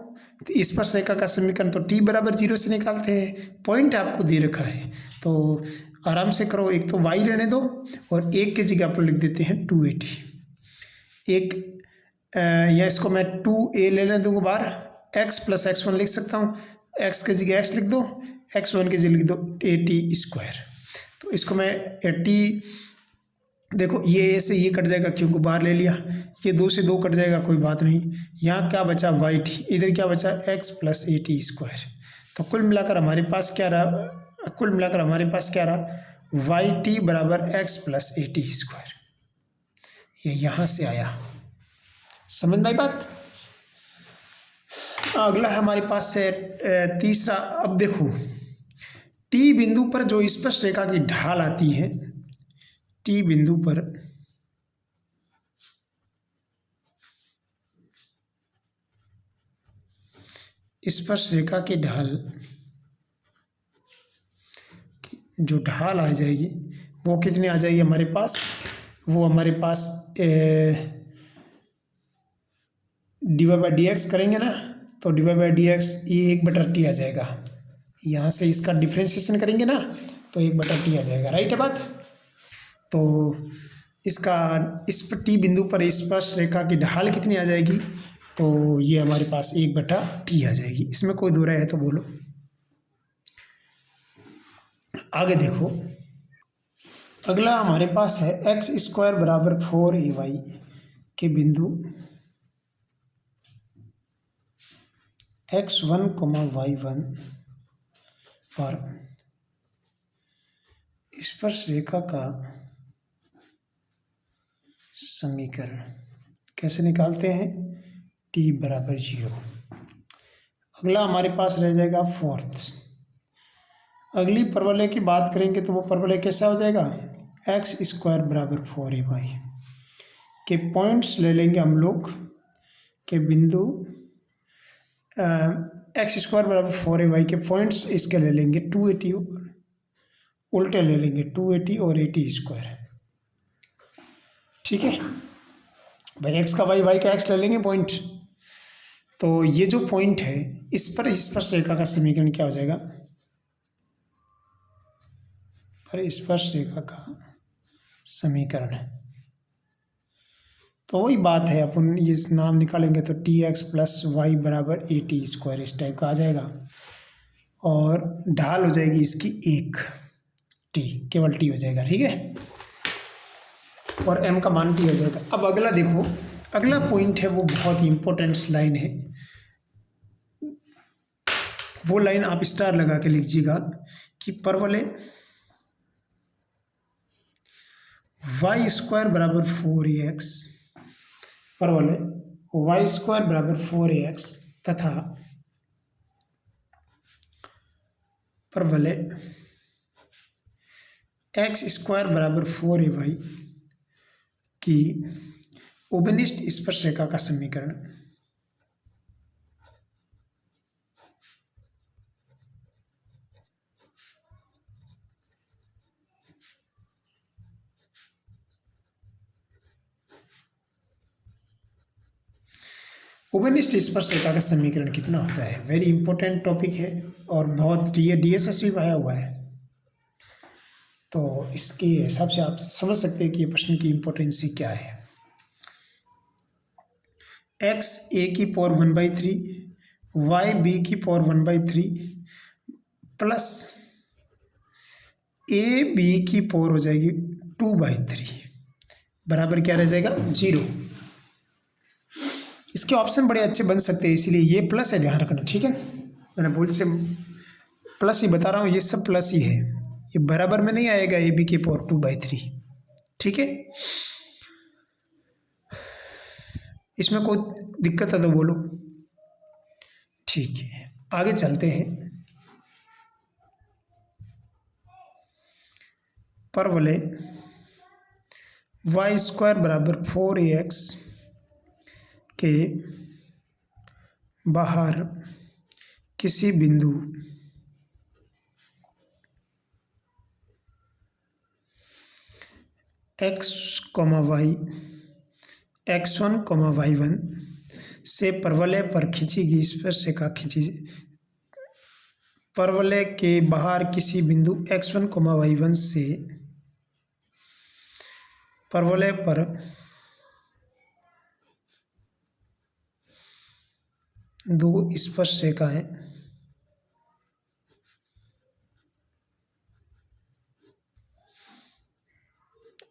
स्पर्श रेखा का समीकरण तो t बराबर 0 से निकालते हैं। पॉइंट आपको दे रखा है तो आराम से करो, एक तो y लेने दो और एक की जगह पर लिख देते हैं 2at। एक या इसको मैं 2a लेने दूंगा बाहर, x प्लस x1 लिख सकता हूँ, x की जगह x लिख दो, x1 की जगह लिख दो at स्क्वायर। तो इसको मैं t, देखो ये ऐसे ये कट जाएगा क्योंकि बाहर ले लिया, ये 2 से 2 कट जाएगा, कोई बात नहीं। यहाँ क्या बचा वाई टी, इधर क्या बचा x plus A T square. तो कुल मिलाकर हमारे पास क्या रहा, वाई टी बराबर x plus A T square. ये यहाँ से आया, समझ में आई बात। अगला हमारे पास है तीसरा। अब देखो टी बिंदु पर जो स्पर्श रेखा की ढाल आती है, टी बिंदु पर स्पर्श रेखा की ढाल, जो ढाल आ जाएगी वो कितनी आ जाएगी हमारे पास, वो हमारे पास डिवाइड बाई डी एक्स करेंगे ना, तो डिवाइड बाई डी एक्स ये 1/t आ जाएगा। यहाँ से इसका डिफ्रेंशिएशन करेंगे ना तो 1/t आ जाएगा, राइट है बात। तो इसका इस टी बिंदु पर स्पर्श रेखा की ढाल कितनी आ जाएगी, तो ये हमारे पास 1/t आ जाएगी। इसमें कोई दो राय है तो बोलो। आगे देखो, अगला हमारे पास है x स्क्वायर बराबर 4ay के बिंदु x1, y1 पर स्पर्श रेखा का समीकरण कैसे निकालते हैं, t बराबर 0। अगला हमारे पास रह जाएगा फोर्थ। अगली परवलय की बात करेंगे तो वो परवलय कैसा हो जाएगा, x स्क्वायर बराबर 4ay के पॉइंट्स ले लेंगे हम लोग के बिंदु x स्क्वायर बराबर 4ay के पॉइंट्स इसके ले लेंगे 280, उल्टे ले लेंगे 280 और 80 स्क्वायर, ठीक है भाई। x का y का x ले लेंगे पॉइंट। तो ये जो पॉइंट है इस पर स्पर्श रेखा का समीकरण क्या हो जाएगा, पर स्पर्श रेखा का समीकरण। तो वही बात है, अपन ये नाम निकालेंगे तो टी एक्स प्लस वाई बराबर ए टी स्क्वायर इस टाइप का आ जाएगा, और ढाल हो जाएगी इसकी 1 टी, केवल टी हो जाएगा, ठीक है, और एम का मान टी हो जाएगा। अब अगला देखो, अगला पॉइंट है वो बहुत ही इंपॉर्टेंट लाइन है, वो लाइन आप स्टार लगा के लिखिएगा कि परवलय वाई स्क्वायर बराबर 4ax, परवलय वाई स्क्वायर बराबर 4ax तथा परवलय एक्स स्क्वायर बराबर 4ay की उपनिष्ठ स्पर्शरेखा का समीकरण। उपनिष्ठ स्पर्शरेखा का समीकरण कितना होता है, वेरी इंपॉर्टेंट टॉपिक है और बहुत डीएसएस भी आया हुआ है, तो इसके हिसाब से आप समझ सकते हैं कि ये प्रश्न की इंपॉर्टेंसी क्या है। एक्स ए की पावर 1/3, वाई बी की पावर 1/3 प्लस ए बी की पावर हो जाएगी 2/3 बराबर क्या रह जाएगा 0। इसके ऑप्शन बड़े अच्छे बन सकते हैं, इसीलिए ये प्लस है, ध्यान रखना, ठीक है, मैंने भूल से प्लस ही बता रहा हूँ, ये सब प्लस ही है, ये बराबर में नहीं आएगा ए बी की पावर 2/3, ठीक है। इसमें कोई दिक्कत है तो बोलो, ठीक है, आगे चलते हैं। परवलय वाई स्क्वायर बराबर 4ax के बाहर किसी बिंदु x, y x1, y1 से परवलय पर खींची गई स्पर्शरेखा खींची, परवलय के बाहर किसी बिंदु x1, y1 से परवलय पर दो स्पर्शरेखाएं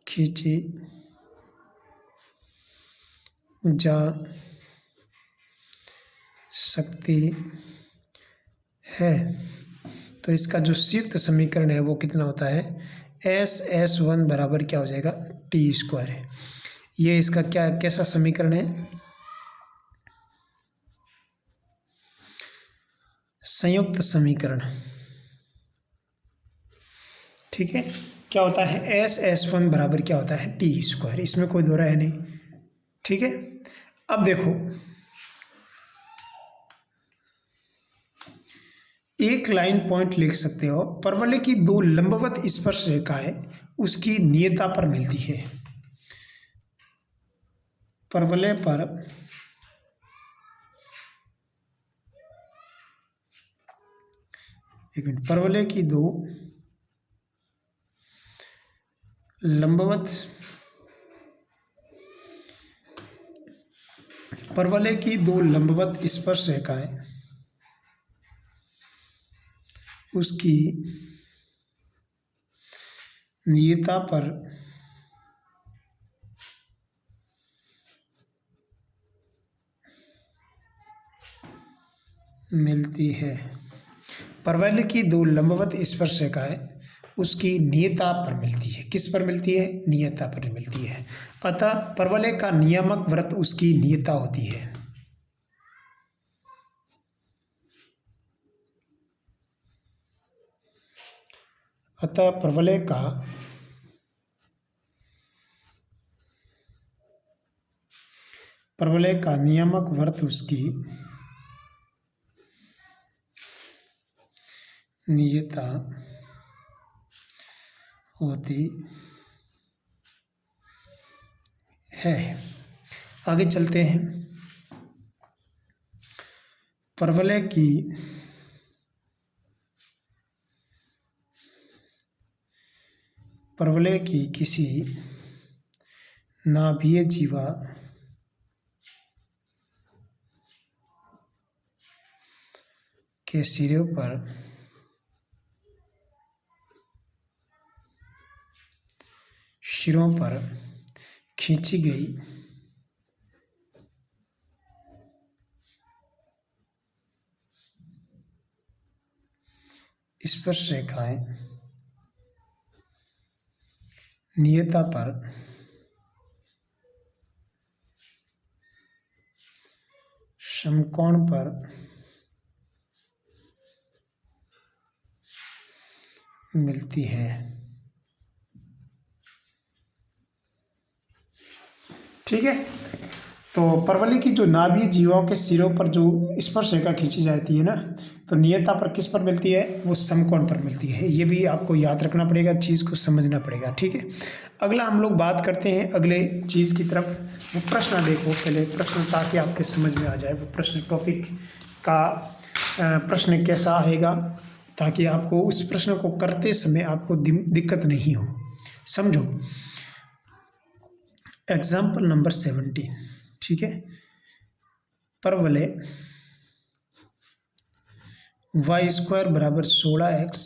खींची जा सकती है, तो इसका जो संयुक्त समीकरण है वो कितना होता है, S1 बराबर क्या हो जाएगा टी स्क्वायर है। ये इसका क्या कैसा समीकरण है, संयुक्त समीकरण, ठीक है। क्या होता है S1 बराबर क्या होता है टी स्क्वायर, इसमें कोई दो राय नहीं, ठीक है। अब देखो, एक लाइन पॉइंट लिख सकते हो, परवलय की दो लंबवत स्पर्श रेखाएं उसकी नियता पर मिलती है, परवलय पर एक मिनट, परवलय की दो लंबवत, परवलय की दो लंबवत स्पर्श रेखाएं उसकी नियता पर मिलती है, परवलय की दो लंबवत स्पर्श रेखाएं उसकी नियता पर मिलती है, किस पर मिलती है, नियता पर मिलती है, अतः परवलय का नियामक वृत्त उसकी नियता होती है। अतः परवलय का नियामक वृत्त उसकी नियता होती है। आगे चलते हैं, परवलय की परवलय की किसी नाभीय जीवा के सिरों पर खींची गई स्पर्श रेखाएं नियता पर समकोण पर मिलती है। ठीक है, तो परवलय की जो नाभीय जीवाओं के सिरों पर जो स्पर्श रेखा खींची जाती है ना, तो नियता पर किस पर मिलती है? वो समकोण पर मिलती है। ये भी आपको याद रखना पड़ेगा, चीज़ को समझना पड़ेगा। ठीक है, अगला हम लोग बात करते हैं अगले चीज़ की तरफ। वो प्रश्न देखो पहले, प्रश्न ताकि आपके समझ में आ जाए वो प्रश्न टॉपिक का प्रश्न कैसा आएगा, ताकि आपको उस प्रश्न को करते समय आपको दिक्कत नहीं हो। समझो, एग्जाम्पल नंबर 17। ठीक है, परवलय y² बराबर 16x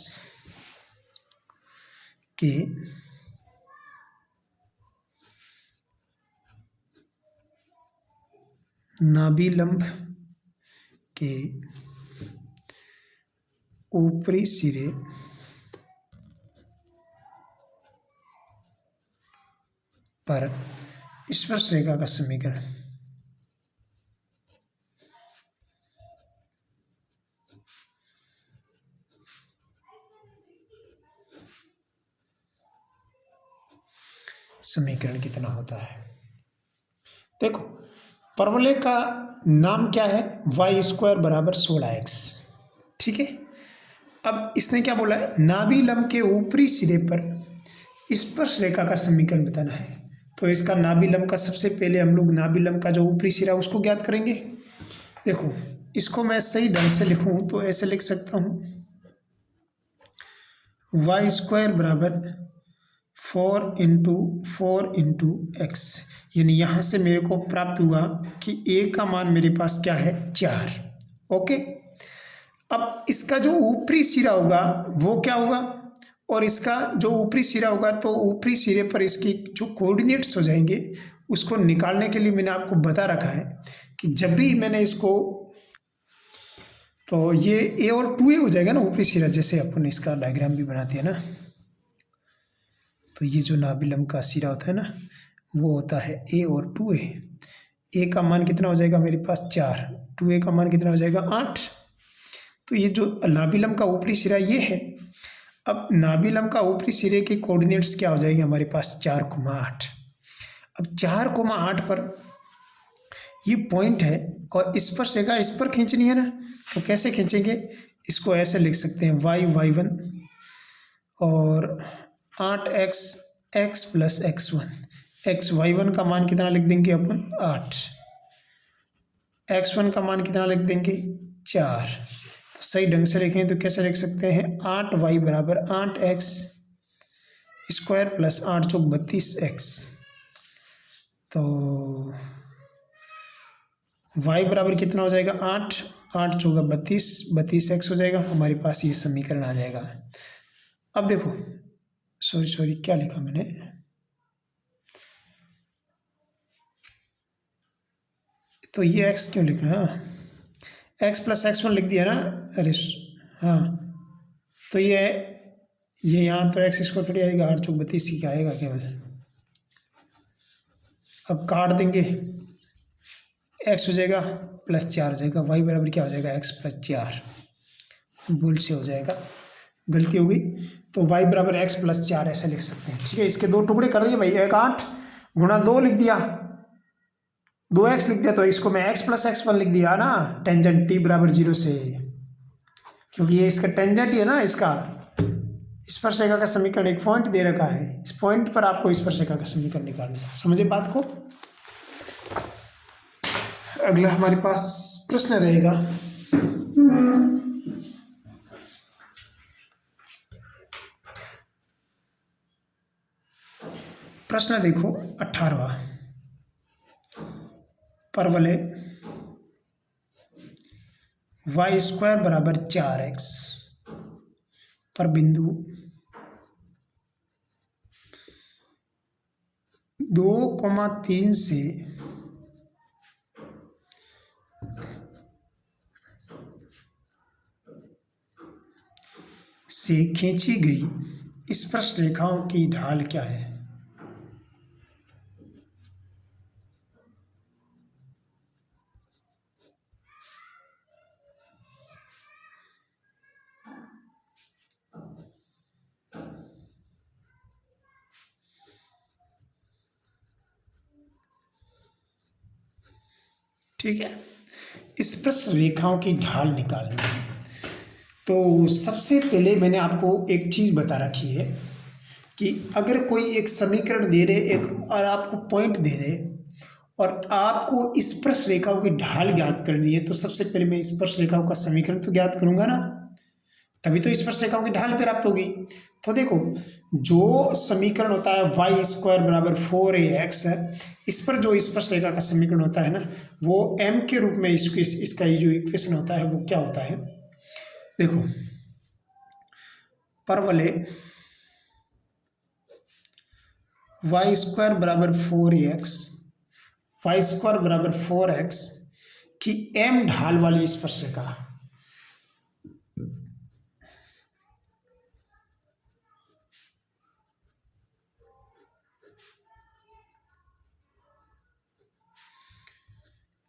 के नाभिलंब के ऊपरी सिरे पर स्पर्श रेखा का समीकरण। समीकरण कितना होता है? देखो, परवलय का नाम क्या है? y² बराबर 16x। ठीक है, अब इसने क्या बोला है? नाभिलंब के ऊपरी सिरे पर स्पर्श रेखा का समीकरण बताना है। तो इसका नाभिलंब का सबसे पहले हम लोग नाभिलंब का जो ऊपरी सिरा उसको ज्ञात करेंगे। देखो, इसको मैं सही ढंग से लिखूं तो ऐसे लिख सकता हूं, y² बराबर 4 × 4 × x, यानी यहाँ से मेरे को प्राप्त हुआ कि a का मान मेरे पास क्या है? 4। ओके, अब इसका जो ऊपरी सिरा होगा वो क्या होगा, और इसका जो ऊपरी सिरा होगा, तो ऊपरी सिरे पर इसकी जो कोऑर्डिनेट्स हो जाएंगे उसको निकालने के लिए मैंने आपको बता रखा है कि जब भी मैंने इसको, तो ये a और 2a हो जाएगा ना ऊपरी सिरा, जैसे अपन इसका डायग्राम भी बनाते हैं ना। तो ये जो नाभिलंब का सिरा होता है ना, वो होता है a और 2a। a का मान कितना हो जाएगा मेरे पास? 4। 2a का मान कितना हो जाएगा? 8। तो ये जो नाभिलंब का ऊपरी सिरा ये है। अब नाभिलंब का ऊपरी सिरे की कोऑर्डिनेट्स क्या हो जाएगी हमारे पास? 4,8। अब 4,8 पर ये पॉइंट है और स्पर्श रेखा इस पर खींचनी है ना, तो कैसे खींचेंगे? इसको ऐसे लिख सकते हैं, y1 और 8x x + x1। y1 का मान कितना लिख देंगे अपन? 8। x1 का मान कितना लिख देंगे? 4। तो सही ढंग से लिखें तो कैसे लिख सकते हैं? 8y बराबर 8x² + 8 × 32x। तो y बराबर कितना हो जाएगा? 8। 8 × 32, 32x हो जाएगा। हमारे पास ये समीकरण आ जाएगा। अब देखो, सॉरी क्या लिखा मैंने? तो ये x क्यों लिख रहा है? x + x1 लिख दिया ना। अरे हाँ, तो ये यहाँ तो x² थोड़ी आएगा, 8 × 32 ही आएगा केवल। अब काट देंगे, x हो जाएगा +4 हो जाएगा। y बराबर क्या हो जाएगा? x + 4। भूल से हो जाएगा, गलती हो गई। तो y बराबर x + 4 ऐसे लिख सकते हैं। ठीक है, इसके दो टुकड़े कर दिए भाई। एक 8 × 2 लिख दिया, 2x लिख दिया, तो इसको मैं x + x1 लिख दिया ना, टेंजेंट t बराबर 0 से, क्योंकि ये इसका टेंजेंट ही है ना। इसका स्पर्श रेखा का समीकरण एक पॉइंट दे रखा है, इस पॉइंट पर आपको स्पर्श रेखा का समीकरण निकालना है। समझे बात को? अगला हमारे पास प्रश्न रहेगा, प्रश्न देखो 18वां। परवलय y² बराबर 4x पर बिंदु 2,3 से खींची गई स्पर्श रेखाओं की ढाल क्या है? ठीक है, स्पर्श रेखाओं की ढाल निकालनी है। तो सबसे पहले मैंने आपको एक चीज़ बता रखी है कि अगर कोई एक समीकरण दे दे एक और आपको पॉइंट दे दे और आपको स्पर्श रेखाओं की ढाल ज्ञात करनी है, तो सबसे पहले मैं स्पर्श रेखाओं का समीकरण तो ज्ञात करूंगा ना, तभी तो स्पर्श रेखाओं की ढाल प्राप्त होगी। तो देखो, जो समीकरण होता है y² बराबर 4ax है, इस पर जो स्पर्श रेखा का समीकरण होता है ना, वो m के रूप में इसका ये जो इक्वेशन होता है वो क्या होता है, देखो, परवलय y² बराबर 4x की m ढाल वाली स्पर्श रेखा,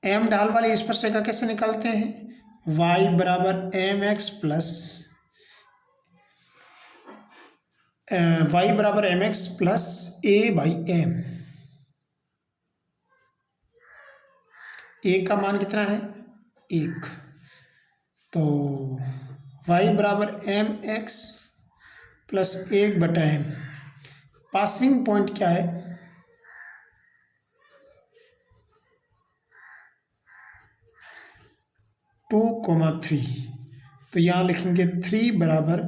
m ढाल वाली स्पर्श रेखा कैसे निकालते हैं? y बराबर mx प्लस a/m। a का मान कितना है? 1। तो y बराबर mx plus 1/m। Passing point क्या है? 2,3। तो यहाँ लिखेंगे 3 बराबर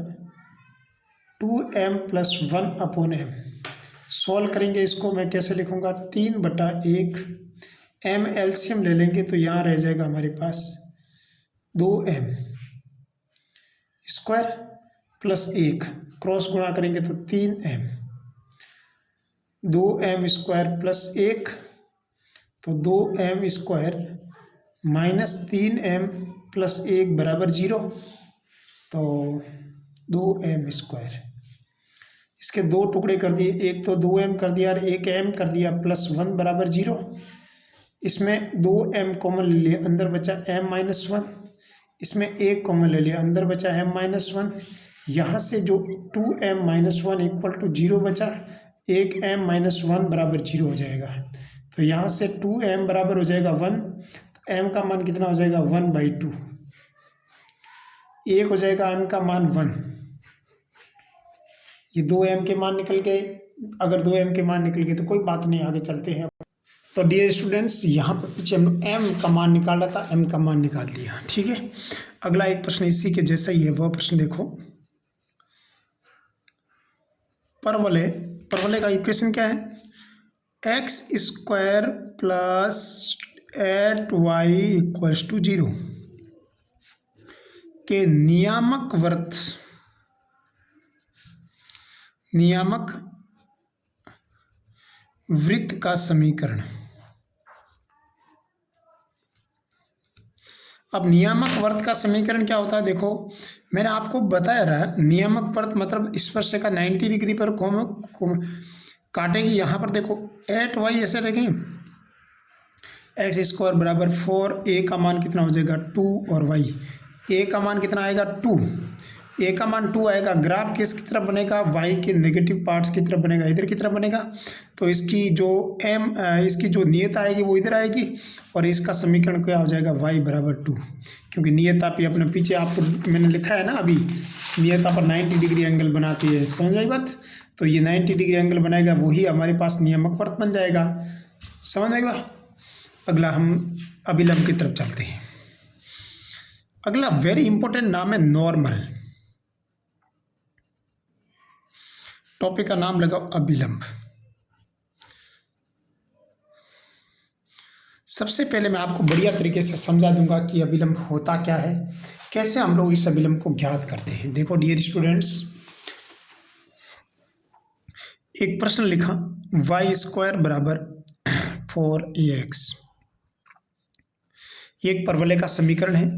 2m प्लस 1/m। सॉल्व करेंगे इसको, मैं कैसे लिखूँगा? 3/1। m एलसीएम ले लेंगे तो यहाँ रह जाएगा हमारे पास 2m स्क्वायर प्लस 1, क्रॉस गुणा करेंगे तो 3m, 2m स्क्वायर प्लस 1 तो 2m square minus 3m plus 1 बराबर 0। तो 2m स्क्वायर, इसके दो टुकड़े कर दिए, एक तो 2m कर दिया और एक m कर दिया, प्लस 1 बराबर 0। इसमें 2m कॉमन ले लिया, अंदर बचा m-1। इसमें 1 कॉमन ले लिया, अंदर बचा m-1। यहाँ से जो 2m-1 इक्वल टू 0 बचा, 1m-1 बराबर 0 हो जाएगा। तो यहाँ से 2m बराबर हो जाएगा 1, तो m का मान कितना हो जाएगा? 1/2। 1 हो जाएगा m का मान 1। ये 2m के मान निकल गए। अगर 2m के मान निकल गए तो कोई बात नहीं, आगे चलते हैं। तो डियर स्टूडेंट्स, यहाँ पर पीछे हम m का मान निकाल रहा था, m का मान निकाल दिया। ठीक है, अगला एक प्रश्न इसी के जैसा ही है, वह प्रश्न देखो। परवलय का इक्वेशन क्या है? x² plus 8y equals to 0 के नियामक वृत्त का समीकरण। अब नियामक वर्त का समीकरण क्या होता है? देखो, मैंने आपको बताया रहा, नियामक वर्त मतलब स्पर्श रेखा 90 डिग्री पर काटेगी। यहाँ पर देखो 8y ऐसे रखें, x² बराबर 4, a का मान कितना हो जाएगा? 2 और y, a का मान कितना आएगा? 2। a का मान 2 आएगा। ग्राफ किस की तरफ बनेगा? y के नेगेटिव पार्ट्स की तरफ बनेगा, इधर की तरफ बनेगा। तो इसकी जो नियत आएगी वो इधर आएगी और इसका समीकरण क्या हो जाएगा? y बराबर 2, क्योंकि नियता पे अपने पीछे आपको मैंने लिखा है ना अभी, नियता पर 90 डिग्री एंगल बनाती है। समझ आई बात? तो ये 90 डिग्री एंगल बनाएगा, वही हमारे पास नियामक वर्त बन जाएगा। समझ आई बात? अगला हम अभिलंब की तरफ चलते हैं। अगला वेरी इंपॉर्टेंट नाम है नॉर्मल। टॉपिक का नाम लगाओ अभिलंब। सबसे पहले मैं आपको बढ़िया तरीके से समझा दूंगा कि अभिलंब होता क्या है, कैसे हम लोग इस अभिलंब को ज्ञात करते हैं। देखो डियर स्टूडेंट्स, एक प्रश्न लिखा y² बराबर 4ax, ये एक परवलय का समीकरण है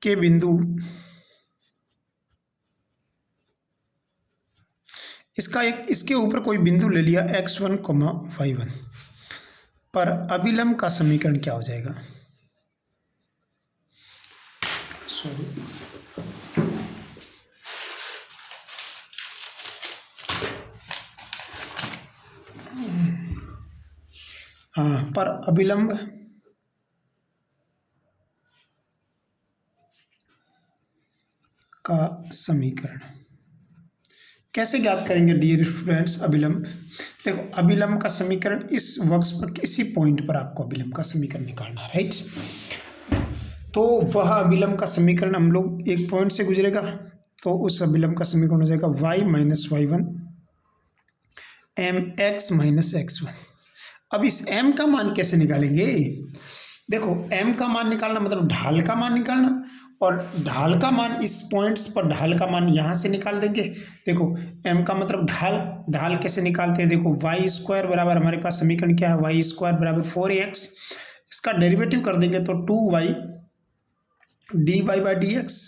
के बिंदु इसके ऊपर कोई बिंदु ले लिया x1, y1 पर अभिलंब का समीकरण क्या हो जाएगा। सॉरी, हाँ, पर अभिलंब का समीकरण कैसे ज्ञात करेंगे डियर स्टूडेंट्स। अभिलंब, देखो अभिलंब का समीकरण इस वक्र पर किसी पॉइंट पर आपको अभिलंब का समीकरण निकालना है, राइट। तो वह अभिलंब का समीकरण हम लोग एक पॉइंट से गुजरेगा, तो उस अभिलंब का समीकरण हो जाएगा y minus y1 mx minus x1। अब इस m का मान कैसे निकालेंगे। देखो m का मान निकालना मतलब ढाल का मान निकालना, और ढाल का मान इस पॉइंट्स पर ढाल का मान यहाँ से निकाल देंगे। देखो m का मतलब ढाल, ढाल कैसे निकालते हैं। देखो y² बराबर हमारे पास समीकरण क्या है, y² बराबर 4ax, इसका डेरिवेटिव कर देंगे तो 2y dy बाई dx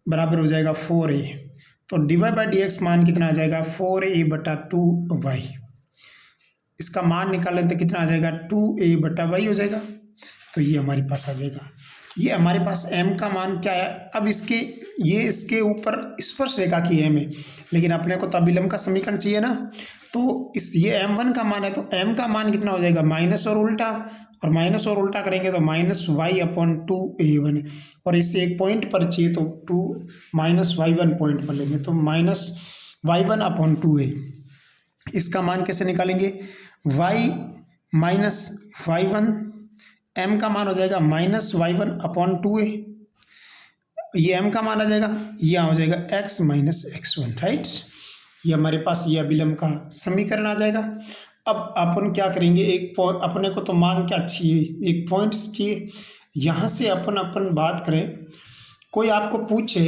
बराबर हो जाएगा 4a। तो dy बाई dx मान कितना आ जाएगा 4a बटा 2y, इसका मान निकालें तो कितना आ जाएगा 2a बटा y हो जाएगा। तो ये हमारे पास आ जाएगा, ये हमारे पास m का मान क्या है। अब इसके ऊपर स्पर्श रेखा की m है, लेकिन अपने को तो अभिलंब का समीकरण चाहिए ना, तो ये m1 का मान है, तो m का मान कितना हो जाएगा माइनस और उल्टा, और माइनस और उल्टा करेंगे तो माइनस y अपॉन 2a1, और इससे एक पॉइंट पर चाहिए तो 2 माइनस y1 पॉइंट पर लेंगे, तो माइनस y1 अपॉन 2a। इसका मान कैसे निकालेंगे, y माइनस y1, m का मान हो जाएगा माइनस y1 अपॉन 2a, ये m का मान आ जाएगा, यह हो जाएगा x माइनस x1, राइट। ये हमारे पास ये अभिलंब का समीकरण आ जाएगा। अब अपन क्या करेंगे, एक पॉइंट, अपने को तो मान क्या चाहिए, एक पॉइंट चाहिए। यहाँ से अपन बात करें, कोई आपको पूछे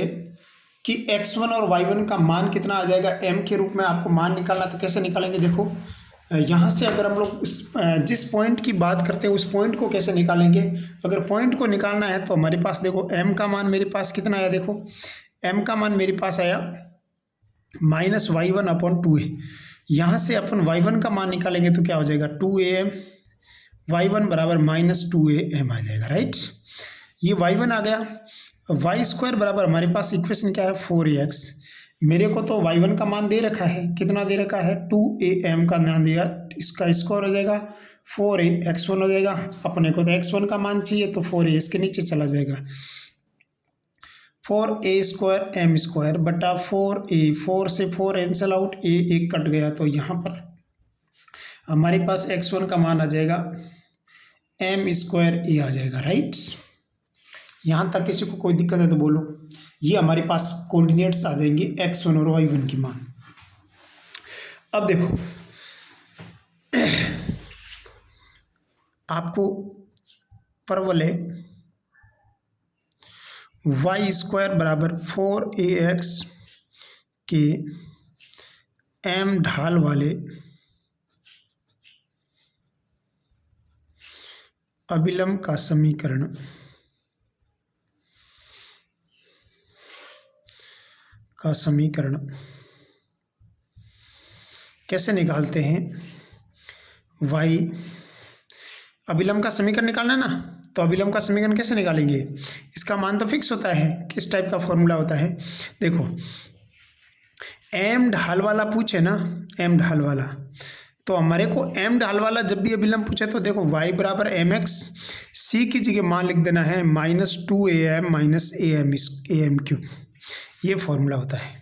कि x1 और y1 का मान कितना आ जाएगा, m के रूप में आपको मान निकालना, तो कैसे निकालेंगे। देखो यहाँ से अगर हम लोग जिस पॉइंट की बात करते हैं उस पॉइंट को कैसे निकालेंगे। अगर पॉइंट को निकालना है तो हमारे पास देखो m का मान मेरे पास कितना आया, देखो m का मान मेरे पास आया माइनस y1 अपॉन 2a। यहाँ से अपन y1 का मान निकालेंगे तो क्या हो जाएगा 2am, y1 बराबर माइनस 2am आ जाएगा, राइट। ये y1 आ गया। y² बराबर हमारे पास इक्वेशन क्या है 4ax, मेरे को तो y1 का मान दे रखा है, कितना दे रखा है 2am का मान दिया, इसका स्क्वायर हो जाएगा 4ax1 हो जाएगा। अपने को तो x1 का मान चाहिए तो 4a इसके नीचे चला जाएगा, 4a² m² बटा 4a, 4 से 4 कैंसल आउट, a एक कट गया, तो यहाँ पर हमारे पास x1 का मान आ जाएगा m² a आ जाएगा, राइट। यहाँ तक किसी को कोई दिक्कत है तो बोलो। ये हमारे पास कोऑर्डिनेट्स आ जाएंगे x1 और y1 की मान। अब देखो आपको परवलय y² बराबर 4ax के m ढाल वाले अभिलंब का समीकरण कैसे निकालते हैं। y अभिलंब का समीकरण निकालना है ना, तो अभिलंब का समीकरण कैसे निकालेंगे, इसका मान तो फिक्स होता है। किस टाइप का फॉर्मूला होता है, देखो m ढाल वाला पूछे ना, m ढाल वाला, तो हमारे को m ढाल वाला जब भी अभिलंब पूछे तो देखो y बराबर mx, c की जगह मान लिख देना है माइनस 2am माइनस am³, ये फॉर्मूला होता है।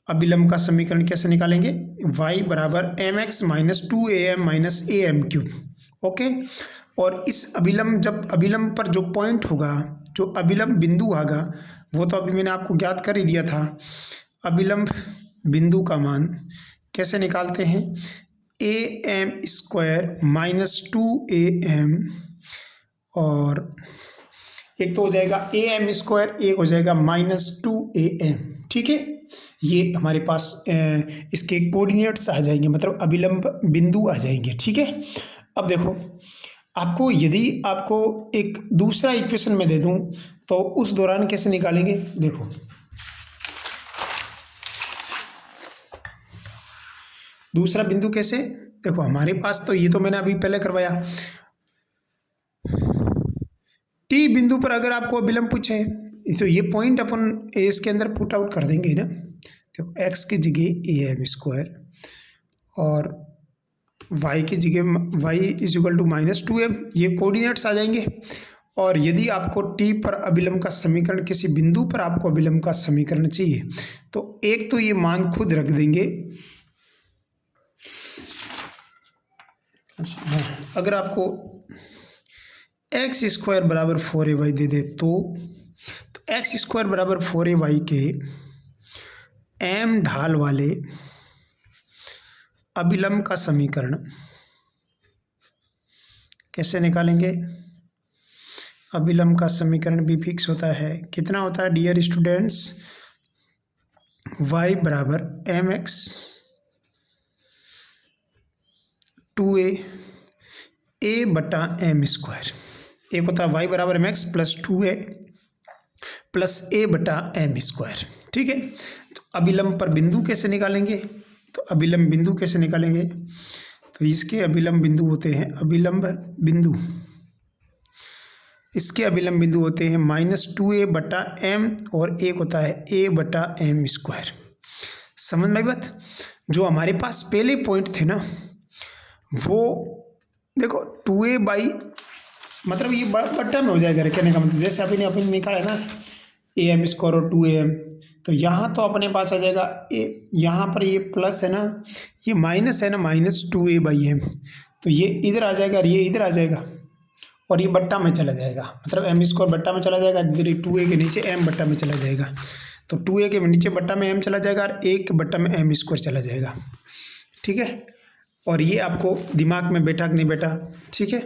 अभिलंब का समीकरण कैसे निकालेंगे, y बराबर mx minus 2am minus am³, okay. और इस अभिलंब, जब अभिलंब पर जो पॉइंट होगा, जो अभिलंब बिंदु होगा, वो तो अभी मैंने आपको ज्ञात कर ही दिया था। अभिलंब बिंदु का मान कैसे निकालते हैं, AM² माइनस 2AM, और एक तो हो जाएगा AM², एक हो जाएगा माइनस 2AM। ठीक है, ये हमारे पास इसके कोऑर्डिनेट्स आ जाएंगे, मतलब अभिलंब बिंदु आ जाएंगे। ठीक है, अब देखो आपको, यदि आपको एक दूसरा इक्वेशन में दे दूं तो उस दौरान कैसे निकालेंगे। देखो दूसरा बिंदु कैसे, देखो हमारे पास तो ये तो मैंने अभी पहले करवाया। टी बिंदु पर अगर आपको अभिलंब पूछे तो ये पॉइंट अपन इसके अंदर पुट आउट कर देंगे ना। देखो x की जगह AM² और y की जगह y is equal to minus 2M, ये कोऑर्डिनेट्स आ जाएंगे। और यदि आपको टी पर अभिलंब का समीकरण, किसी बिंदु पर आपको अभिलंब का समीकरण चाहिए तो एक तो ये मान खुद रख देंगे। अगर आपको x² बराबर 4ay दे दे तो x² बराबर 4ay के m ढाल वाले अभिलंब का समीकरण कैसे निकालेंगे। अभिलंब का समीकरण भी फिक्स होता है, कितना होता है डियर स्टूडेंट्स, y बराबर mx 2a a बटा m²। एक होता है y बराबर mx plus 2a plus a बटा m²। ठीक है, तो अभिलंब पर बिंदु कैसे निकालेंगे, तो अभिलंब बिंदु कैसे निकालेंगे, तो इसके अभिलंब बिंदु होते हैं, अभिलंब बिंदु इसके अभिलंब बिंदु होते हैं माइनस 2a बटा m और एक होता है a बटा m²। समझ में बात। जो हमारे पास पहले पॉइंट थे ना वो देखो 2a बाई, मतलब ये बट्टा में हो जाएगा, कहने का मतलब जैसे अभी अपने निकाला है ना AM² और 2AM, तो यहाँ तो अपने पास आ जाएगा यहाँ पर ये प्लस है ना, ये माइनस है ना, माइनस 2a बाई m, तो ये इधर आ जाएगा और ये इधर आ जाएगा और ये बट्टा में चला जाएगा, मतलब m² बट्टा में चला जाएगा, इधर 2a के नीचे m बट्टा में चला जाएगा, तो 2a के नीचे बट्टा में m चला जाएगा और एक बट्टा में m² चला जाएगा। ठीक है, और ये आपको दिमाग में बैठा कि नहीं बैठा। ठीक है,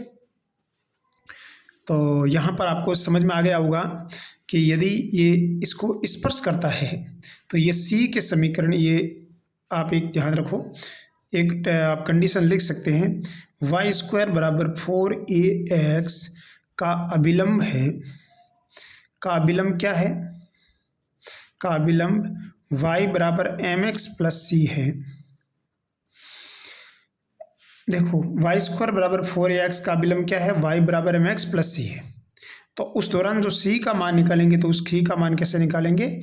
तो यहाँ पर आपको समझ में आ गया होगा कि यदि ये इसको स्पर्श करता है तो ये C के समीकरण, ये आप एक ध्यान रखो, एक आप कंडीशन लिख सकते हैं, y² बराबर 4ax का अभिलंब है, का अभिलंब क्या है, का अभिलंब y बराबर mx प्लस c है। देखो y² बराबर 4ax का अभिलंब क्या है, y बराबर mx प्लस c है, तो उस दौरान जो c का मान निकालेंगे तो उस c का मान कैसे निकालेंगे,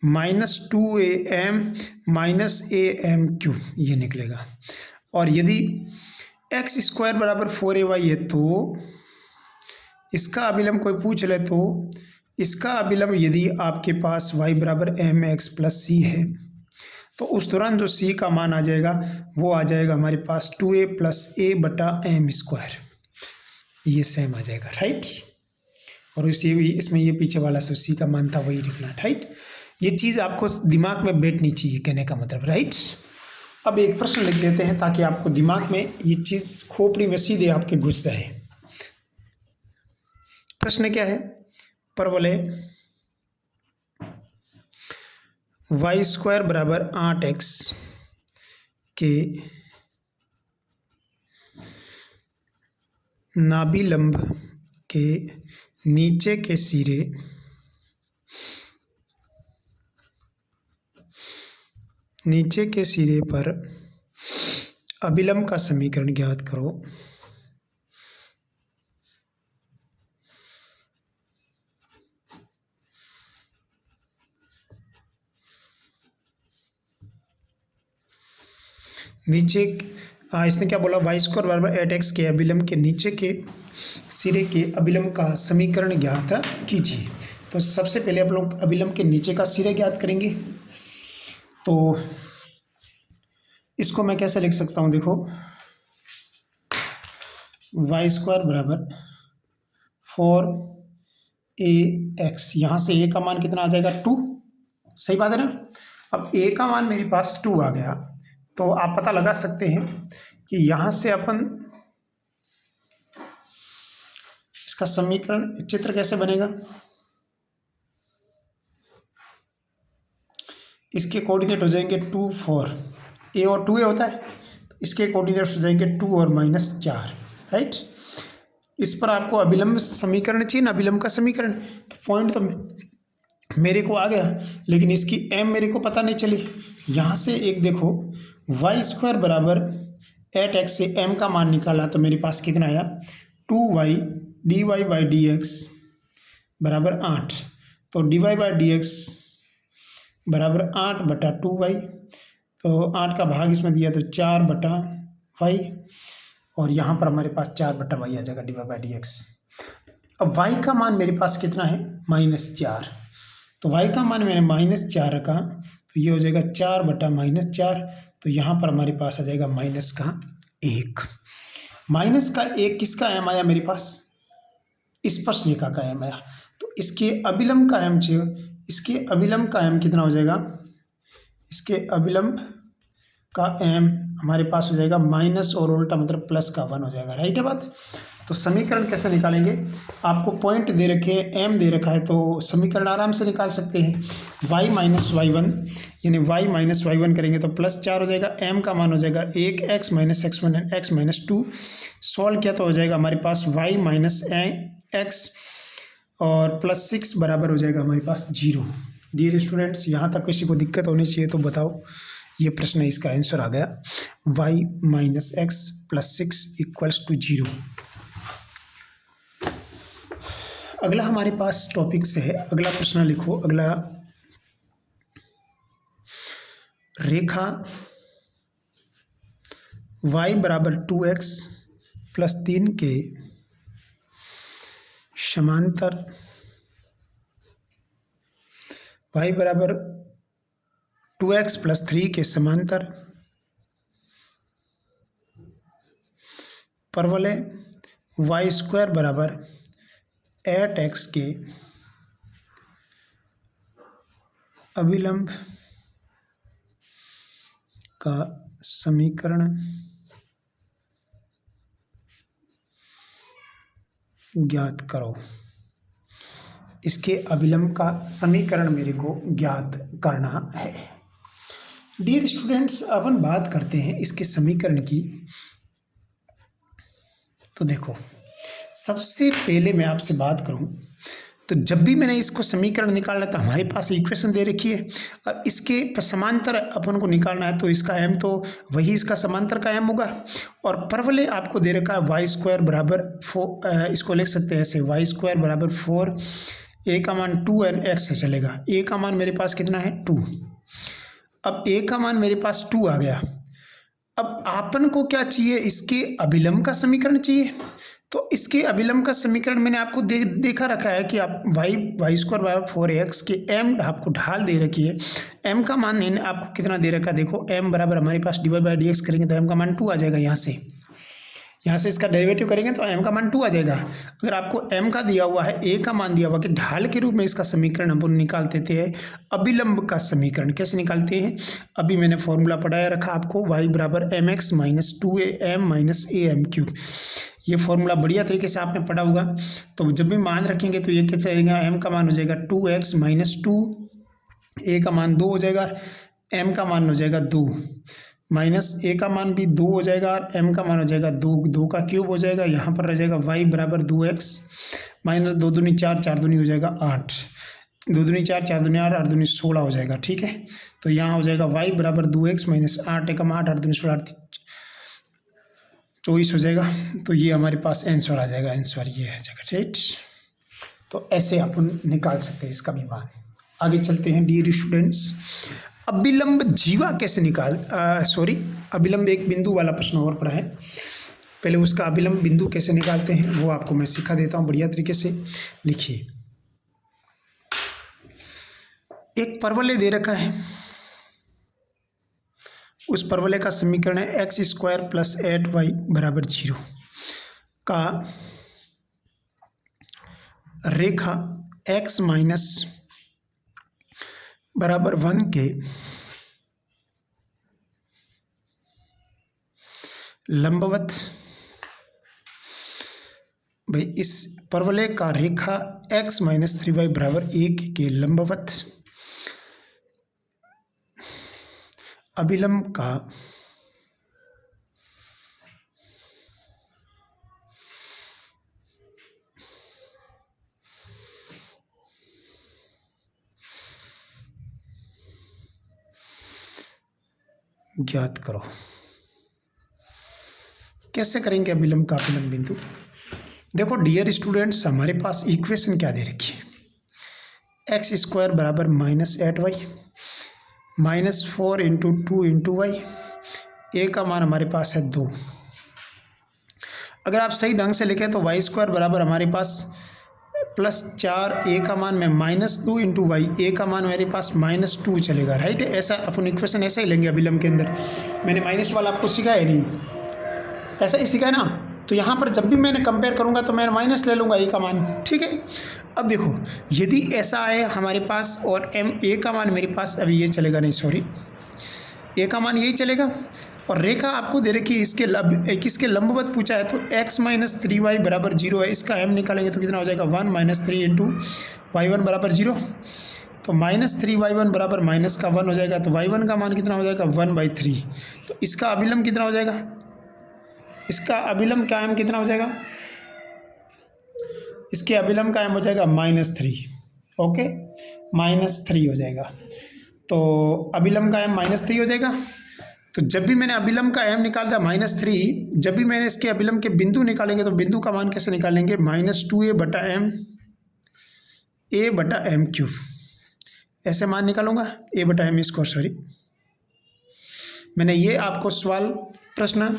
माइनस 2am माइनस am³ ये निकलेगा। और यदि x² बराबर 4ay है तो इसका अभिलंब कोई पूछ ले तो इसका अभिलंब यदि आपके पास y बराबर mx प्लस c है तो उस दौरान जो c का मान आ जाएगा वो आ जाएगा हमारे पास 2a प्लस a बटा m², ये सेम आ जाएगा। राइट, और इसे भी इसमें ये पीछे वाला जो c का मान था वही लिखना। राइट, ये चीज़ आपको दिमाग में बैठनी चाहिए, कहने का मतलब। राइट, अब एक प्रश्न लिख देते हैं ताकि आपको दिमाग में ये चीज़ खोपड़ी में सीधे आपके घुस जाए। प्रश्न क्या है, पर बोले y² बराबर 8x के नाभिलंब के नीचे के सिरे पर अभिलंब का समीकरण ज्ञात करो। नीचे इसने क्या बोला, y² बराबर 8x के अभिलंब के नीचे के सिरे के अभिलंब का समीकरण ज्ञात कीजिए। तो सबसे पहले आप लोग अभिलंब के नीचे का सिरे ज्ञात करेंगे, तो इसको मैं कैसे लिख सकता हूँ, देखो y² बराबर 4ax, यहाँ से a का मान कितना आ जाएगा 2, सही बात है ना। अब a का मान मेरे पास 2 आ गया, तो आप पता लगा सकते हैं कि यहाँ से अपन इसका समीकरण, चित्र कैसे बनेगा, इसके कोऑर्डिनेट हो जाएंगे 2 4, ए और 2 ए होता है, तो इसके कोऑर्डिनेट्स हो जाएंगे 2 और -4, राइट। इस पर आपको अभिलंब समीकरण चाहिए ना, अभिलंब का समीकरण, तो पॉइंट तो मेरे को आ गया, लेकिन इसकी एम मेरे को पता नहीं चली। यहाँ से एक देखो y² बराबर 8x से m का मान निकाला तो मेरे पास कितना आया 2y dy/dx बराबर 8, तो dy/dx बराबर 8/2y, तो 8 का भाग इसमें दिया तो 4/y, और यहाँ पर हमारे पास 4/y आ जाएगा dy/dx। अब y का मान मेरे पास कितना है -4, तो y का मान मैंने -4 रखा, तो ये हो जाएगा 4/-4, तो यहाँ पर हमारे पास आ जाएगा -1। -1 किसका m आया मेरे पास, स्पर्शरेखा का m आया, तो इसके अभिलंब का m चाहिए, इसके अभिलंब का m कितना हो जाएगा, इसके अभिलंब का m हमारे पास हो जाएगा माइनस और उल्टा मतलब प्लस का 1 हो जाएगा, राइट है बात। तो समीकरण कैसे निकालेंगे, आपको पॉइंट दे रखे हैं, m दे रखा है, तो समीकरण आराम से निकाल सकते हैं। y - y1 यानी y - y1 करेंगे तो +4 हो जाएगा, m का मान हो जाएगा 1, x - x1 x - 2, सॉल्व किया तो हो जाएगा हमारे पास y - x और +6 बराबर हो जाएगा हमारे पास 0। डियर स्टूडेंट्स, यहाँ तक किसी को दिक्कत होनी चाहिए तो बताओ, ये प्रश्न है, इसका आंसर आ गया y - x + 6 = 0। अगला हमारे पास टॉपिक से है, अगला प्रश्न लिखो। अगला, रेखा y बराबर 2x + 3 के समांतर, y बराबर 2x + 3 के समांतर परवलय y² बराबर 8x के अभिलंब का समीकरण ज्ञात करो। इसके अभिलंब का समीकरण मेरे को ज्ञात करना है। डियर स्टूडेंट्स, अपन बात करते हैं इसके समीकरण की। तो देखो, सबसे पहले मैं आपसे बात करूं तो जब भी मैंने इसको समीकरण निकालना तो हमारे पास इक्वेशन दे रखी है, और इसके समांतर अपन को निकालना है, तो इसका m तो वही इसका समांतर का m होगा, और परवलय आपको दे रखा है y² बराबर 4, इसको लिख सकते हैं ऐसे, y² बराबर 4, a का मान 2 एंड x से चलेगा। a का मान मेरे पास कितना है 2, अब a का मान मेरे पास 2 आ गया। अब आपन को क्या चाहिए, इसके अभिलंब का समीकरण चाहिए। तो इसके अभिलंब का समीकरण मैंने आपको देखा रखा है कि आप y² बराबर 4x के m आपको ढाल दे रखी है, m का मान मैंने आपको कितना दे रखा है, देखो m बराबर हमारे पास dy/dx करेंगे तो m का मान 2 आ जाएगा। यहाँ से इसका डेरिवेटिव करेंगे तो m का मान 2 आ जाएगा। अगर आपको m का दिया हुआ है, a का मान दिया हुआ कि ढाल के रूप में इसका समीकरण हम निकालते थे अभिलंब का समीकरण। कैसे निकालते हैं, अभी मैंने फॉर्मूला पढ़ाया रखा आपको, y बराबर mx - 2am - am³। ये फॉर्मूला बढ़िया तरीके से आपने पढ़ा होगा। तो जब भी मान रखेंगे तो ये कैसे आएगा, m का मान हो जाएगा 2x - 2, a का मान 2 हो जाएगा, m का मान हो जाएगा 2, माइनस a का मान भी 2 हो जाएगा, और m का मान हो जाएगा 2, 2 का क्यूब हो जाएगा। यहाँ पर रह जाएगा y बराबर 2x - 2 दूनी 4, 4 दूनी हो जाएगा 8, 2 दूनी 4, 4 दूनी 8, 8 दूनी 16 हो जाएगा। ठीक है, तो यहाँ हो जाएगा y बराबर 2x - 8 एकम 8, 8 दूनी 16, 24 हो जाएगा। तो ये हमारे पास आंसर आ जाएगा, आंसर ये है जाएगा, राइट। तो ऐसे अपन निकाल सकते हैं इसका भी मान। आगे चलते हैं डियर स्टूडेंट्स, अभिलंब जीवा कैसे अभिलंब एक बिंदु वाला प्रश्न और पढ़ा है, पहले उसका अभिलंब बिंदु कैसे निकालते हैं वो आपको मैं सिखा देता हूँ बढ़िया तरीके से। लिखिए, एक परवलय दे रखा है, उस परवलय का समीकरण है x² + 8y बराबर 0 का रेखा x बराबर 1 के लंबवत, भाई इस परवलय का रेखा x माइनस 3y बराबर 1 के लंबवत अभिलंब का ज्ञात करो। कैसे करेंगे अभिलंब का अभिलंब बिंदु? देखो डियर स्टूडेंट्स, हमारे पास इक्वेशन क्या दे रखी है, एक्स स्क्वायर बराबर -8y -4 × 2 × y, ए का मान हमारे पास है 2। अगर आप सही ढंग से लिखें तो वाई स्क्वायर बराबर हमारे पास +4, ए का मान में -2 × y, ए का मान मेरे पास -2 चलेगा, राइट। ऐसा अपन इक्वेशन ऐसा ही लेंगे अभिलंब के अंदर। मैंने माइनस वाला आपको सिखाया नहीं, ऐसा ही सिखाया ना। तो यहाँ पर जब भी मैंने कंपेयर करूँगा तो मैं माइनस ले लूँगा ए का मान, ठीक है। अब देखो यदि ऐसा है हमारे पास और ए का मान मेरे पास अभी ये चलेगा नहीं, सॉरी, ए का मान यही चलेगा और रेखा आपको दे रखी है इसके लंबवत पूछा है तो x माइनस 3y बराबर 0 है। इसका m निकालेंगे तो कितना हो जाएगा 1 - 3 × y1 बराबर 0, तो -3y1 बराबर माइनस का 1 हो जाएगा, तो y1 का मान कितना हो जाएगा 1/3। तो इसका अभिलंब कितना हो जाएगा, इसका अभिलंब का m कितना हो जाएगा, इसके अभिलंब का m हो जाएगा -3, ओके, -3 हो जाएगा। तो अभिलंब का m -3 हो जाएगा। तो जब भी मैंने अभिलंब का m निकाल दिया -3, जब भी मैंने इसके अभिलंब के बिंदु निकालेंगे तो बिंदु का मान कैसे निकालेंगे, -2a/m ऐसे मान निकालूंगा, a/m², सॉरी। मैंने ये आपको सवाल प्रश्न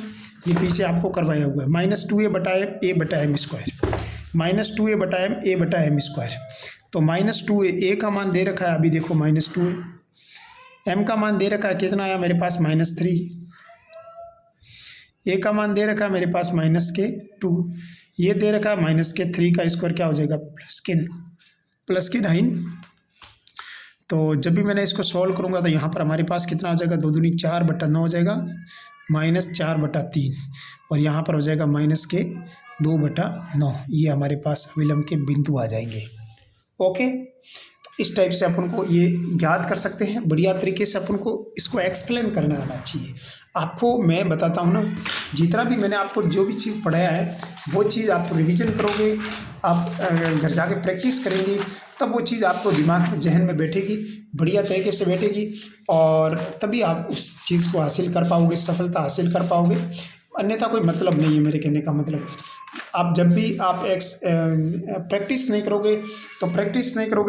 ये पीछे आपको करवाया हुआ है, -2a/m² -2a/m² तो -2a, ए का मान दे रखा है अभी देखो -2a, m का मान दे रखा है कितना आया मेरे पास -3, ए का मान दे रखा है मेरे पास -2, ये दे रखा है -3 का स्क्वायर क्या हो जाएगा +9। तो जब भी मैंने इसको सॉल्व करूँगा तो यहाँ पर हमारे पास कितना हो जाएगा, 2 दूनी 4/9 हो जाएगा, -4/3 और यहाँ पर हो जाएगा -2/9। ये हमारे पास अभिलंब के बिंदु आ जाएंगे, ओके। इस टाइप से अपन को ये याद कर सकते हैं, बढ़िया तरीके से अपन को इसको एक्सप्लेन करना आना चाहिए। आपको मैं बताता हूँ ना, जितना भी मैंने आपको जो भी चीज़ पढ़ाया है वो चीज़ आप रिवीजन करोगे, आप घर जाके प्रैक्टिस करेंगे, तब वो चीज़ आपको दिमाग में जहन में बैठेगी, बढ़िया तरीके से बैठेगी और तभी आप उस चीज़ को हासिल कर पाओगे, सफलता हासिल कर पाओगे। अन्यथा कोई मतलब नहीं है मेरे कहने का मतलब। आप जब भी आप प्रैक्टिस नहीं करोगे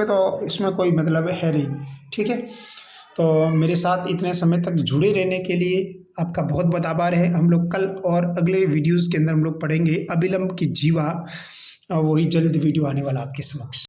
तो इसमें कोई मतलब है नहीं, ठीक है। तो मेरे साथ इतने समय तक जुड़े रहने के लिए आपका बहुत बहुत आभार है। हम लोग कल और अगले वीडियोज़ के अंदर हम लोग पढ़ेंगे अभिलंब की जीवा, वही जल्द वीडियो आने वाला आपके समक्ष।